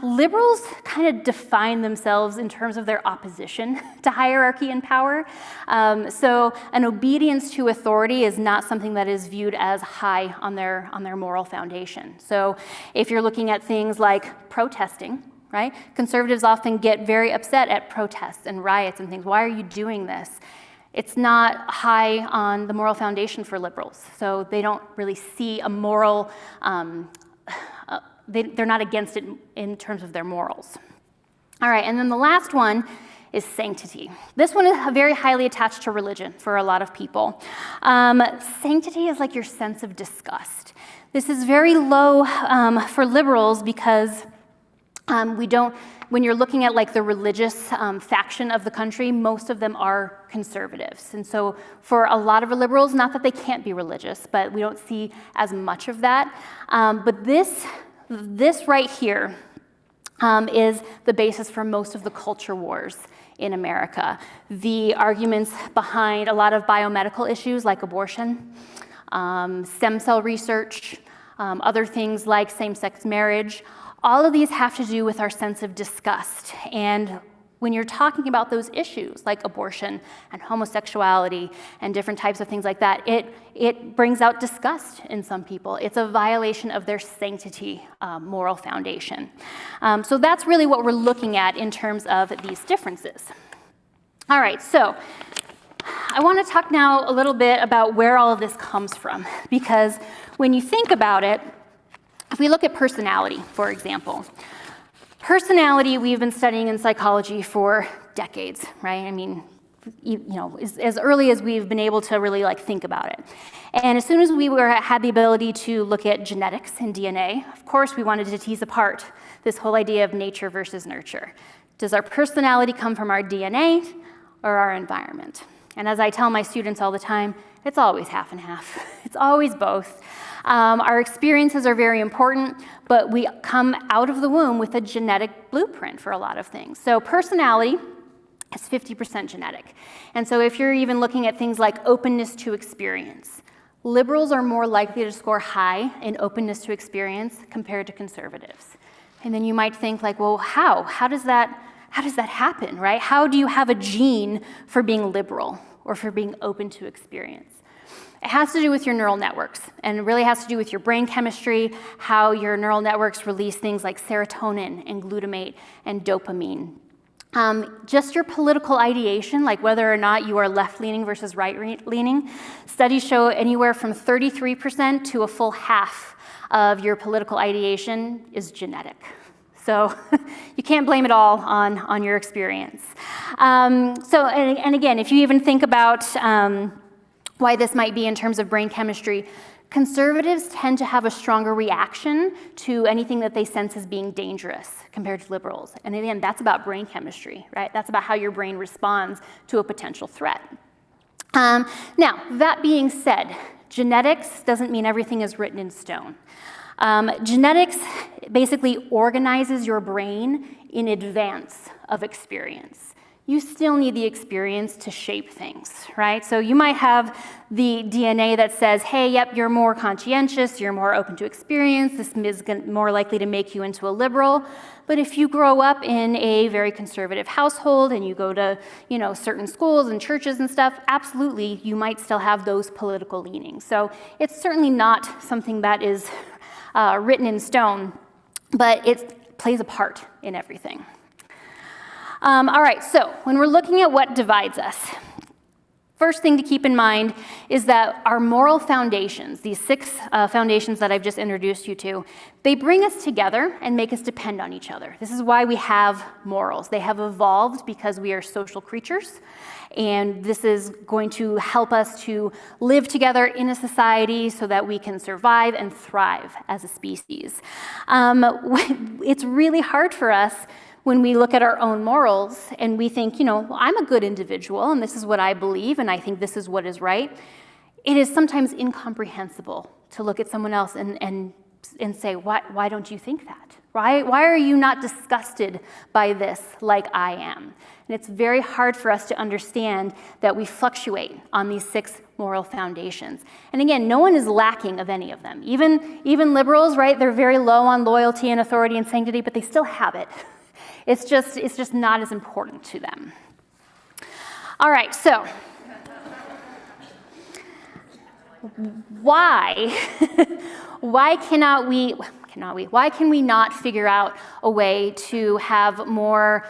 Liberals kind of define themselves in terms of their opposition to hierarchy and power. So an obedience to authority is not something that is viewed as high on their moral foundation. So if you're looking at things like protesting, right? Conservatives often get very upset at protests and riots and things. Why are you doing this? It's not high on the moral foundation for liberals, so they don't really see a moral, they're not against it in terms of their morals. All right, and then the last one is sanctity. This one is very highly attached to religion for a lot of people. Sanctity is like your sense of disgust. This is very low for liberals because when you're looking at like the religious faction of the country, most of them are conservatives. And so for a lot of liberals, not that they can't be religious, but we don't see as much of that. But this right here is the basis for most of the culture wars in America. The arguments behind a lot of biomedical issues like abortion, stem cell research, other things like same-sex marriage, all of these have to do with our sense of disgust. And when you're talking about those issues like abortion and homosexuality and different types of things like that, it brings out disgust in some people. It's a violation of their sanctity moral foundation. So that's really what we're looking at in terms of these differences. All right, so I want to talk now a little bit about where all of this comes from, because when you think about it, if we look at personality, for example, personality we've been studying in psychology for decades, right? I mean, as early as we've been able to really like think about it. And as soon as we had the ability to look at genetics and DNA, of course we wanted to tease apart this whole idea of nature versus nurture. Does our personality come from our DNA or our environment? And as I tell my students all the time, it's always half and half. It's always both. Our experiences are very important, but we come out of the womb with a genetic blueprint for a lot of things. So personality is 50% genetic. And so if you're even looking at things like openness to experience, liberals are more likely to score high in openness to experience compared to conservatives. And then you might think like, well, how? How does that happen, right? How do you have a gene for being liberal or for being open to experience? It has to do with your neural networks, and it really has to do with your brain chemistry, how your neural networks release things like serotonin and glutamate and dopamine. Just your political ideation, like whether or not you are left-leaning versus right-leaning, studies show anywhere from 33% to a full half of your political ideation is genetic. So you can't blame it all on your experience. And again, if you even think about why this might be in terms of brain chemistry, conservatives tend to have a stronger reaction to anything that they sense as being dangerous compared to liberals. And again, that's about brain chemistry, right? That's about how your brain responds to a potential threat. Now, that being said, genetics doesn't mean everything is written in stone. Genetics basically organizes your brain in advance of experience. You still need the experience to shape things, right? So you might have the DNA that says, hey, yep, you're more conscientious, you're more open to experience, this is more likely to make you into a liberal. But if you grow up in a very conservative household and you go to, certain schools and churches and stuff, absolutely, you might still have those political leanings. So it's certainly not something that is written in stone, but it plays a part in everything. All right, so when we're looking at what divides us, first thing to keep in mind is that our moral foundations, these 6 foundations that I've just introduced you to, they bring us together and make us depend on each other. This is why we have morals. They have evolved because we are social creatures, and this is going to help us to live together in a society so that we can survive and thrive as a species. It's really hard for us when we look at our own morals and we think, I'm a good individual and this is what I believe and I think this is what is right. It is sometimes incomprehensible to look at someone else and say, why don't you think that? Why are you not disgusted by this like I am? And it's very hard for us to understand that we fluctuate on these 6 moral foundations. And again, no one is lacking of any of them. Even liberals, right? They're very low on loyalty and authority and sanctity, but they still have it. It's just not as important to them. All right, so why cannot we cannot we? Why can we not figure out a way to have more,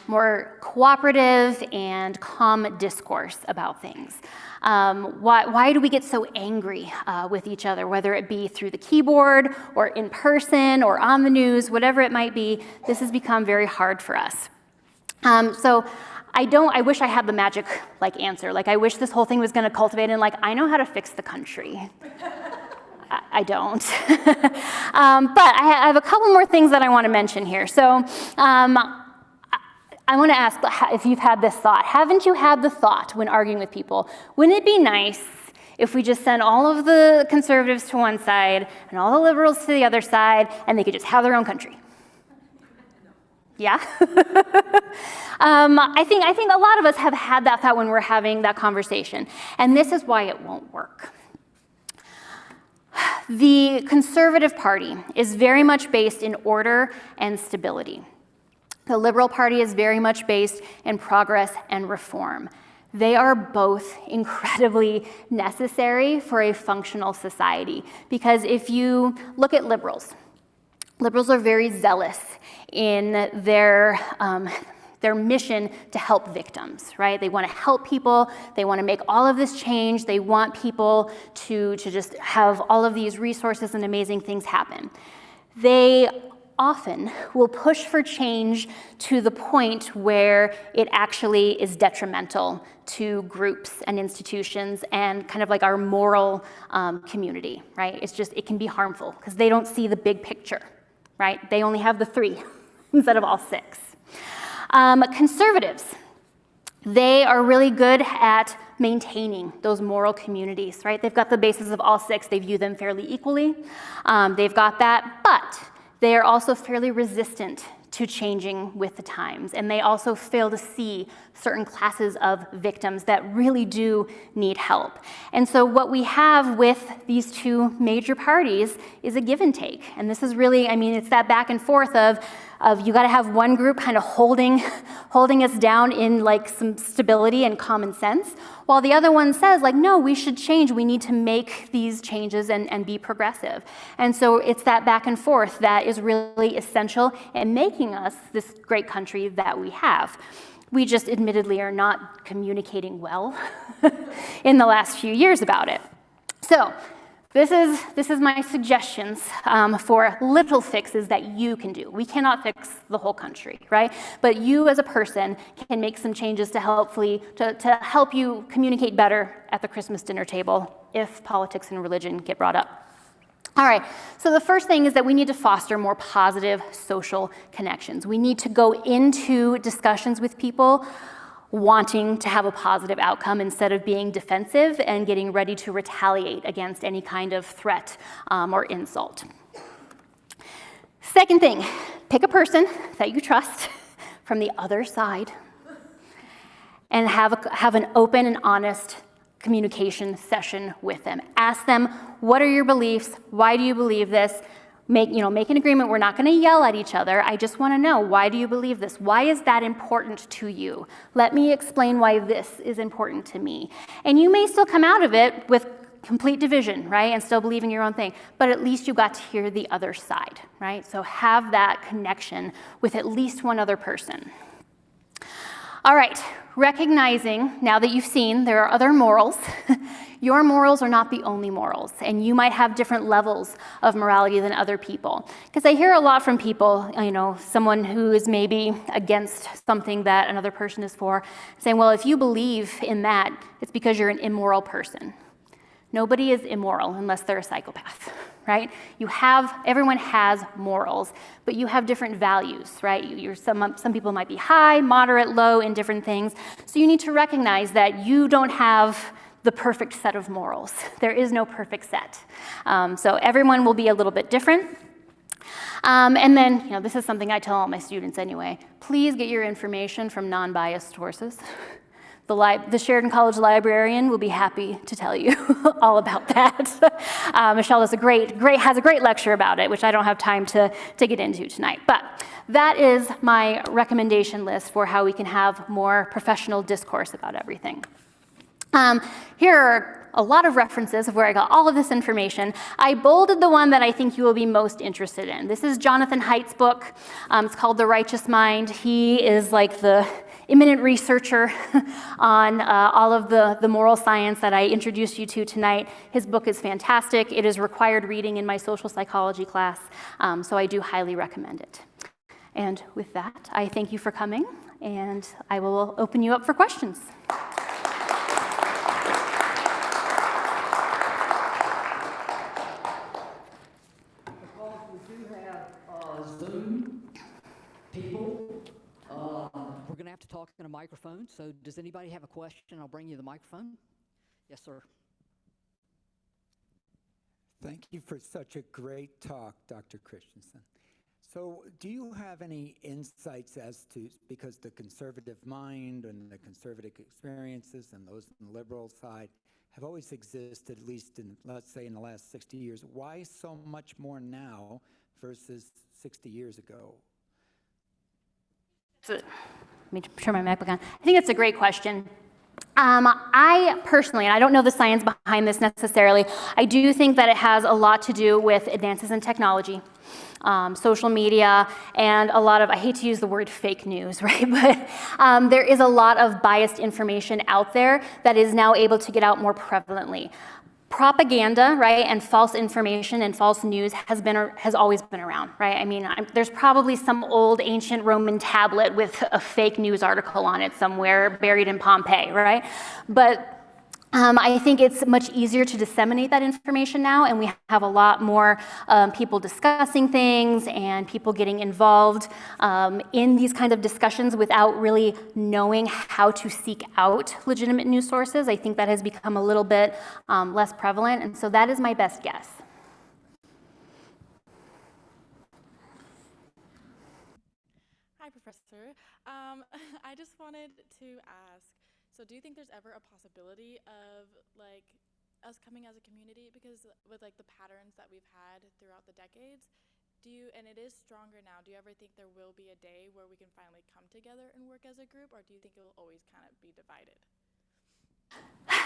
more cooperative and calm discourse about things? Why do we get so angry with each other, whether it be through the keyboard or in person or on the news, whatever it might be? This has become very hard for us. So I wish I had the magic answer. I wish this whole thing was going to cultivate and I know how to fix the country. I don't. But I have a couple more things that I want to mention here. So I want to ask if you've had this thought. Haven't you had the thought when arguing with people, wouldn't it be nice if we just sent all of the conservatives to one side and all the liberals to the other side and they could just have their own country? Yeah? I think a lot of us have had that thought when we're having that conversation. And this is why it won't work. The Conservative Party is very much based in order and stability. The Liberal Party is very much based in progress and reform. They are both incredibly necessary for a functional society, because if you look at liberals are very zealous in their mission to help victims, right? They want to help people. They want to make all of this change. They want people to just have all of these resources and amazing things happen. They often will push for change to the point where it actually is detrimental to groups and institutions and kind of our moral community, right? It can be harmful because they don't see the big picture, right? They only have the 3 instead of all 6. Conservatives, they are really good at maintaining those moral communities, right? They've got the basis of all 6. They view them fairly equally. They've got that, but they are also fairly resistant to changing with the times, and they also fail to see certain classes of victims that really do need help. And so what we have with these 2 major parties is a give and take. And this is really, it's that back and forth of you got to have one group kind of holding us down in some stability and common sense, while the other one says no, we should change. We need to make these changes and be progressive. And so it's that back and forth that is really essential in making us this great country that we have. We just admittedly are not communicating well in the last few years about it. So this is my suggestions for little fixes that you can do. We cannot fix the whole country, right? But you as a person can make some changes to help you communicate better at the Christmas dinner table if politics and religion get brought up. All right, so the first thing is that we need to foster more positive social connections. We need to go into discussions with people wanting to have a positive outcome instead of being defensive and getting ready to retaliate against any kind of threat or insult. Second thing, pick a person that you trust from the other side and have an open and honest communication session with them. Ask them, what are your beliefs? Why do you believe this? Make an agreement. We're not going to yell at each other. I just want to know, why do you believe this? Why is that important to you? Let me explain why this is important to me. And you may still come out of it with complete division, right? And still believing your own thing, but at least you got to hear the other side, right? So have that connection with at least one other person. All right, recognizing now that you've seen there are other morals, your morals are not the only morals, and you might have different levels of morality than other people. Because I hear a lot from people, someone who is maybe against something that another person is for, saying, well, if you believe in that, it's because you're an immoral person. Nobody is immoral unless they're a psychopath, right? Everyone has morals, but you have different values, right? Some people might be high, moderate, low in different things. So you need to recognize that you don't have the perfect set of morals. There is no perfect set. So everyone will be a little bit different. And then, this is something I tell all my students anyway. Please get your information from non-biased sources. The Sheridan College librarian will be happy to tell you all about that. Michelle has a great lecture about it, which I don't have time to get into tonight. But that is my recommendation list for how we can have more professional discourse about everything. Here are a lot of references of where I got all of this information. I bolded the one that I think you will be most interested in. This is Jonathan Haidt's book. It's called The Righteous Mind. He is like the eminent researcher on all of the moral science that I introduced you to tonight. His book is fantastic. It is required reading in my social psychology class, so I do highly recommend it. And with that, I thank you for coming, and I will open you up for questions. Zoom people. We're going to have to talk in a microphone, so does anybody have a question? I'll bring you the microphone. Yes, sir. Thank you for such a great talk, Dr. Kristiansen. So do you have any insights as to, because the conservative mind and the conservative experiences and those on the liberal side have always existed, at least in, let's say, in the last 60 years, why so much more now versus 60 years ago? Let me turn my mic back on. I think that's a great question. I personally, and I don't know the science behind this necessarily, I do think that it has a lot to do with advances in technology, social media, and a lot of, I hate to use the word fake news, right? But there is a lot of biased information out there that is now able to get out more prevalently. Propaganda, right, and false information and false news has always been around, right? I mean, there's probably some old ancient Roman tablet with a fake news article on it somewhere buried in Pompeii, right? But I think it's much easier to disseminate that information now, and we have a lot more people discussing things and people getting involved in these kind of discussions without really knowing how to seek out legitimate news sources. I think that has become a little bit less prevalent, and so that is my best guess. Hi, Professor. I just wanted to ask, so do you think there's ever a possibility of like us coming as a community, because with like the patterns that we've had throughout the decades, and it is stronger now, do you ever think there will be a day where we can finally come together and work as a group, or do you think it will always kind of be divided?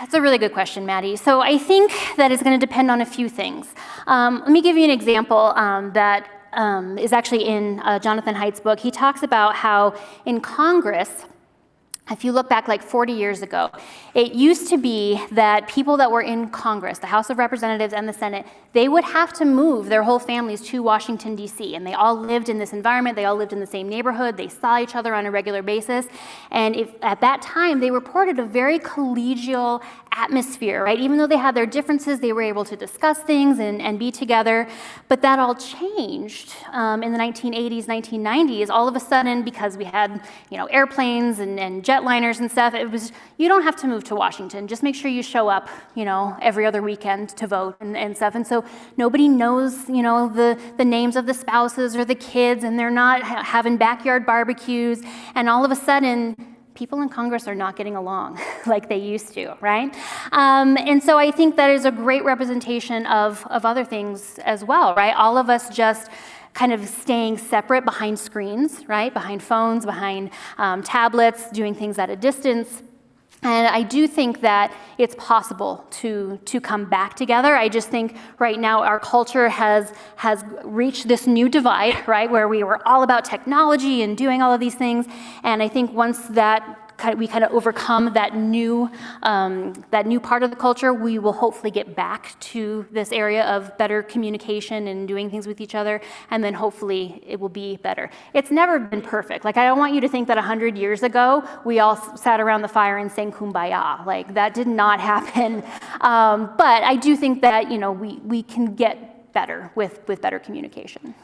That's a really good question, Maddie. So I think that it's going to depend on a few things. Let me give you an example that is actually in Jonathan Haidt's book. He talks about how in Congress, if you look back like 40 years ago, it used to be that people that were in Congress, the House of Representatives and the Senate, they would have to move their whole families to Washington, D.C., and they all lived in this environment, they all lived in the same neighborhood, they saw each other on a regular basis, and at that time, they reported a very collegial atmosphere, right? Even though they had their differences, they were able to discuss things and be together, but that all changed in the 1980s, 1990s, all of a sudden, because we had, airplanes and jetliners and stuff, it was, you don't have to move to Washington, just make sure you show up, every other weekend to vote and stuff, and so nobody knows, the names of the spouses or the kids, and they're not having backyard barbecues, and all of a sudden, people in Congress are not getting along like they used to, right? And so I think that is a great representation of other things as well, right? All of us just kind of staying separate behind screens, right? Behind phones, behind tablets, doing things at a distance. And I do think that it's possible to come back together. I just think right now our culture has reached this new divide, right, where we were all about technology and doing all of these things. And I think once we kind of overcome that new part of the culture, we will hopefully get back to this area of better communication and doing things with each other, and then hopefully it will be better. It's never been perfect. Like, I don't want you to think that 100 years ago we all sat around the fire and sang Kumbaya. Like, that did not happen. But I do think that we can get better with better communication.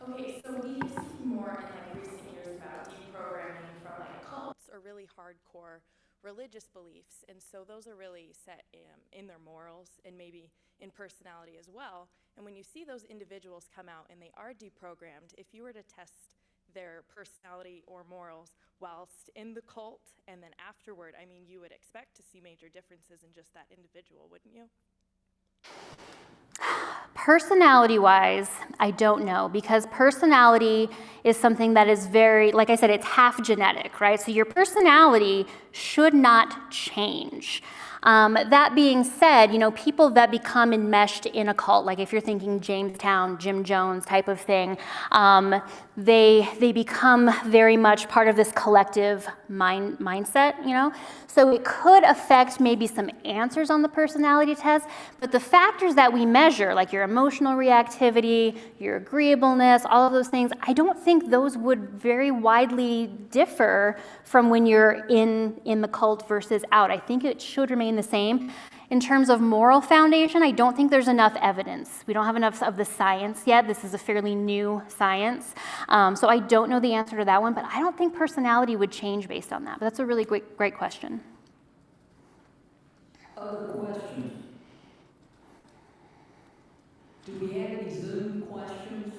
Okay, so we've seen more in recent years about deprogramming from cults or really hardcore religious beliefs, and so those are really set in their morals and maybe in personality as well. And when you see those individuals come out and they are deprogrammed, if you were to test their personality or morals whilst in the cult and then afterward, I mean, you would expect to see major differences in just that individual, wouldn't you? Personality-wise, I don't know, because personality is something that is very, like I said, it's half genetic, right? So your personality should not change. That being said, people that become enmeshed in a cult, like if you're thinking Jamestown, Jim Jones type of thing, they become very much part of this collective mindset, So it could affect maybe some answers on the personality test, but the factors that we measure, like your emotional reactivity, your agreeableness, all of those things, I don't think those would very widely differ from when you're in the cult versus out. I think it should remain the same. In terms of moral foundation, I don't think there's enough evidence. We don't have enough of the science yet. This is a fairly new science. So I don't know the answer to that one, but I don't think personality would change based on that. But that's a really great question. Other questions? Do we have any Zoom questions?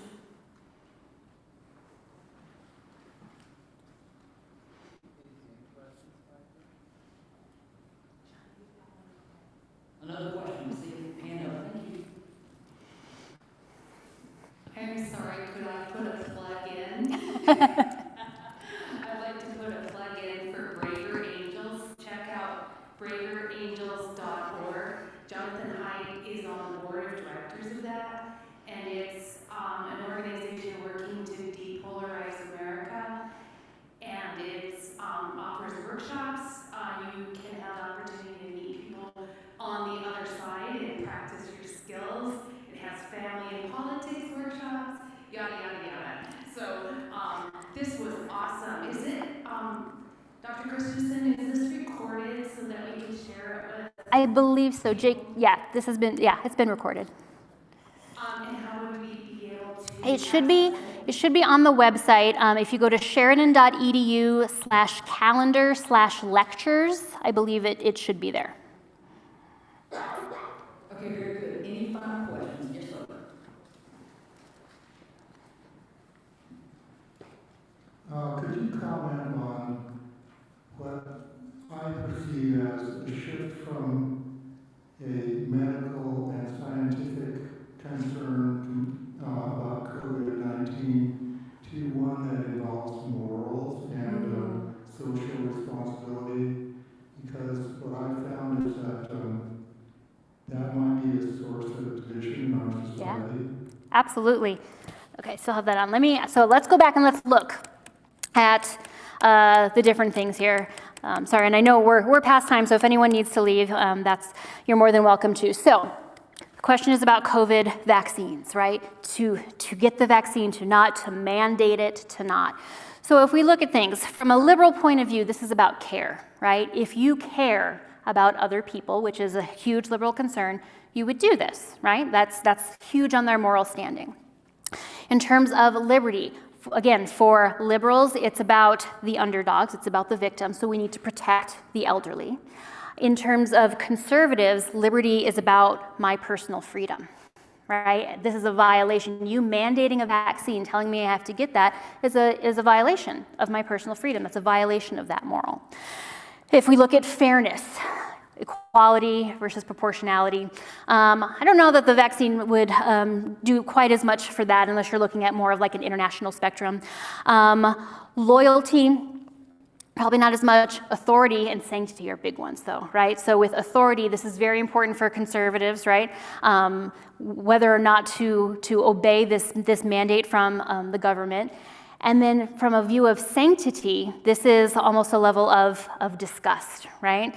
Another question, see, hand up, thank you. I'm sorry, could I put a plug in? I'd like to put a plug in for Braver Angels. Check out braverangels.org. Jonathan Hyde is on the board of directors of that, and it's an organization working to depolarize America, and it offers workshops. You can have the opportunity to meet people on the other side and practice your skills. It has family and politics workshops, yada, yada, yada. So this was awesome. Is it, Dr. Kristiansen, is this recorded so that we can share it with? I believe so, Jake. Yeah, it's been recorded. And how would we be able to? It should be on the website. If you go to sheridan.edu/calendar/lectures, I believe it should be there. Okay, very good. Any final questions? Yes, sir. Could you comment on what I perceive as a shift from a medical and scientific concern about COVID-19 to one that involves morals and social responsibility? Because what I found is that that might be a source of division in our society. Yeah, absolutely. Okay, so I'll have that on. So let's go back and let's look at the different things here. Sorry, and I know we're past time, so if anyone needs to leave, you're more than welcome to. So the question is about COVID vaccines, right? To get the vaccine, to mandate it, to not. So if we look at things from a liberal point of view, this is about care, right? If you care about other people, which is a huge liberal concern, you would do this, right? That's huge on their moral standing. In terms of liberty, again, for liberals, it's about the underdogs, it's about the victims, so we need to protect the elderly. In terms of conservatives, liberty is about my personal freedom, right? This is a violation. You mandating a vaccine, telling me I have to get that, is a violation of my personal freedom. It's a violation of that moral. If we look at fairness, equality versus proportionality, I don't know that the vaccine would do quite as much for that unless you're looking at more of like an international spectrum. Loyalty, probably not as much. Authority and sanctity are big ones though, right? So with authority, this is very important for conservatives, right? Whether or not to obey this mandate from the government. And then from a view of sanctity, this is almost a level of disgust, right?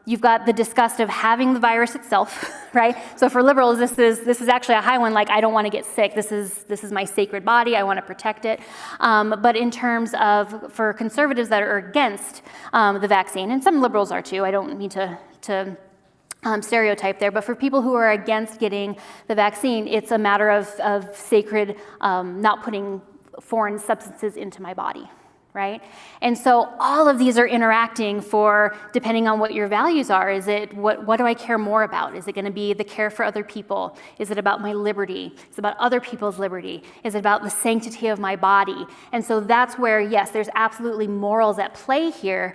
You've got the disgust of having the virus itself, right? So for liberals, this is actually a high one, like I don't want to get sick. This is my sacred body, I want to protect it. But in terms of, for conservatives that are against the vaccine, and some liberals are too, I don't mean to stereotype there, but for people who are against getting the vaccine, it's a matter of sacred, not putting foreign substances into my body, right? And so all of these are interacting for, depending on what your values are, is it, what do I care more about? Is it gonna be the care for other people? Is it about my liberty? Is it about other people's liberty? Is it about the sanctity of my body? And so that's where, yes, there's absolutely morals at play here,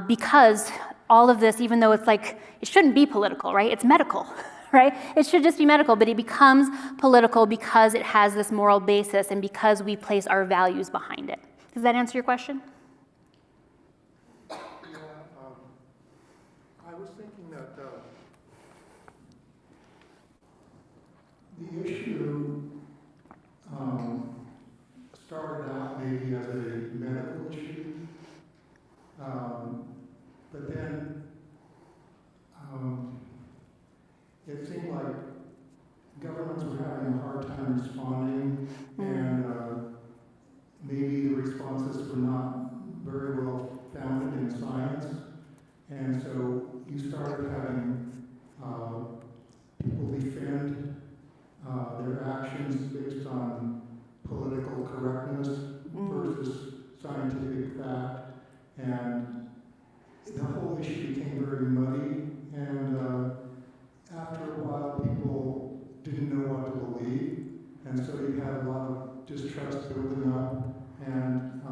because all of this, even though it's like, it shouldn't be political, right? It's medical, right? It should just be medical, but it becomes political because it has this moral basis and because we place our values behind it. Does that answer your question? Yeah, I was thinking that the issue started out maybe as a medical issue, but then it seemed like governments were having a hard time responding, and maybe the responses were not very well founded in science, and so you started having people defend their actions based on political correctness versus scientific fact, and the whole issue became very muddy, and after a while people didn't know what to believe, and so you had a lot of distrust building up, and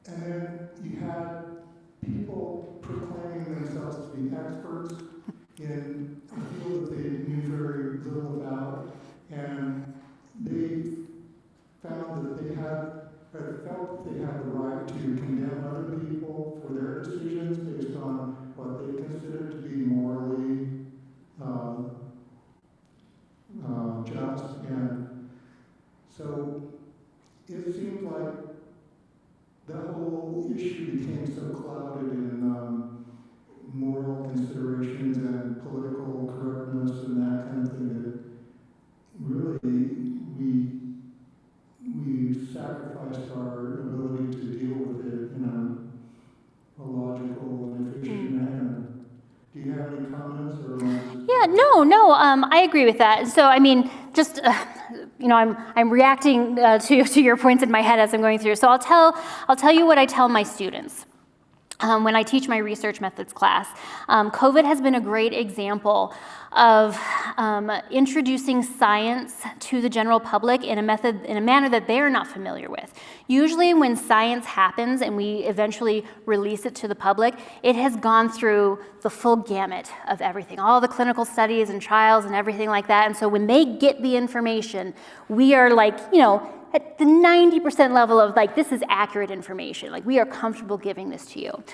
then you had people proclaiming themselves to be experts in a field that they knew very little about, and they found that they had, or felt that they had the right to condemn other people for their decisions based on what they considered to be morally just, and so it seems like the whole issue became so clouded in moral considerations and political correctness and that kind of thing that really we sacrificed our ability to deal with it in a logical and efficient manner. Do you have any comments or? Yeah, no, I agree with that. So, I mean, just, I'm reacting to your points in my head as I'm going through. So I'll tell you what I tell my students. When I teach my research methods class, COVID has been a great example of introducing science to the general public in a manner that they are not familiar with. Usually when science happens and we eventually release it to the public, it has gone through the full gamut of everything, all the clinical studies and trials and everything like that. And so when they get the information, we are like, at the 90% level of like, this is accurate information. Like, we are comfortable giving this to you.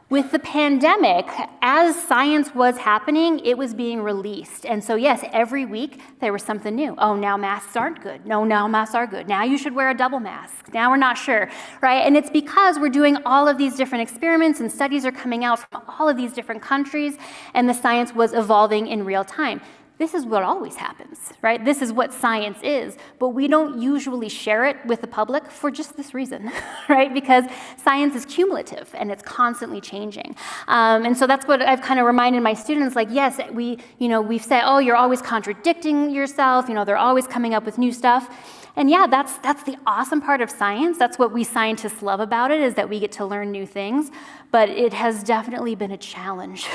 With the pandemic, as science was happening, it was being released. And so yes, every week there was something new. Oh, now masks aren't good. No, now masks are good. Now you should wear a double mask. Now we're not sure, right? And it's because we're doing all of these different experiments and studies are coming out from all of these different countries, and the science was evolving in real time. This is what always happens, right? This is what science is, but we don't usually share it with the public for just this reason, right? Because science is cumulative and it's constantly changing. And so that's what I've kind of reminded my students, like, yes, we've said, oh, you're always contradicting yourself, they're always coming up with new stuff. And yeah, that's the awesome part of science. That's what we scientists love about it, is that we get to learn new things. But it has definitely been a challenge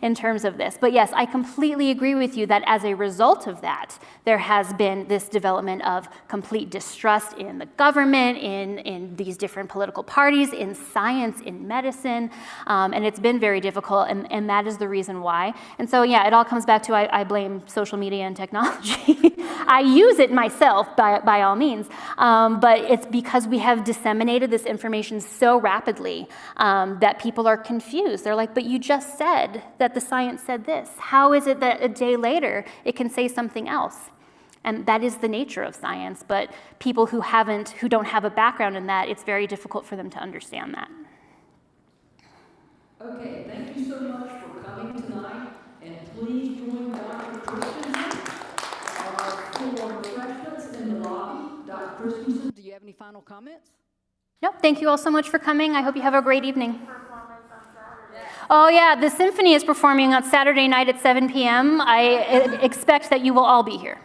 in terms of this. But yes, I completely agree with you that as a result of that, there has been this development of complete distrust in the government, in these different political parties, in science, in medicine, and it's been very difficult, and that is the reason why. And so yeah, it all comes back to I blame social media and technology. I use it myself by all means, but it's because we have disseminated this information so rapidly that people are confused. They're like, but you just said that the science said this. How is it that a day later it can say something else? And that is the nature of science, but people who don't have a background in that, it's very difficult for them to understand that. Okay, thank you so much for coming tonight, and please join Dr. Kristiansen for refreshments in the lobby. Dr. Kristiansen, do you have any final comments? Nope, thank you all so much for coming. I hope you have a great evening. Oh yeah, the symphony is performing on Saturday night at 7 p.m. I expect that you will all be here.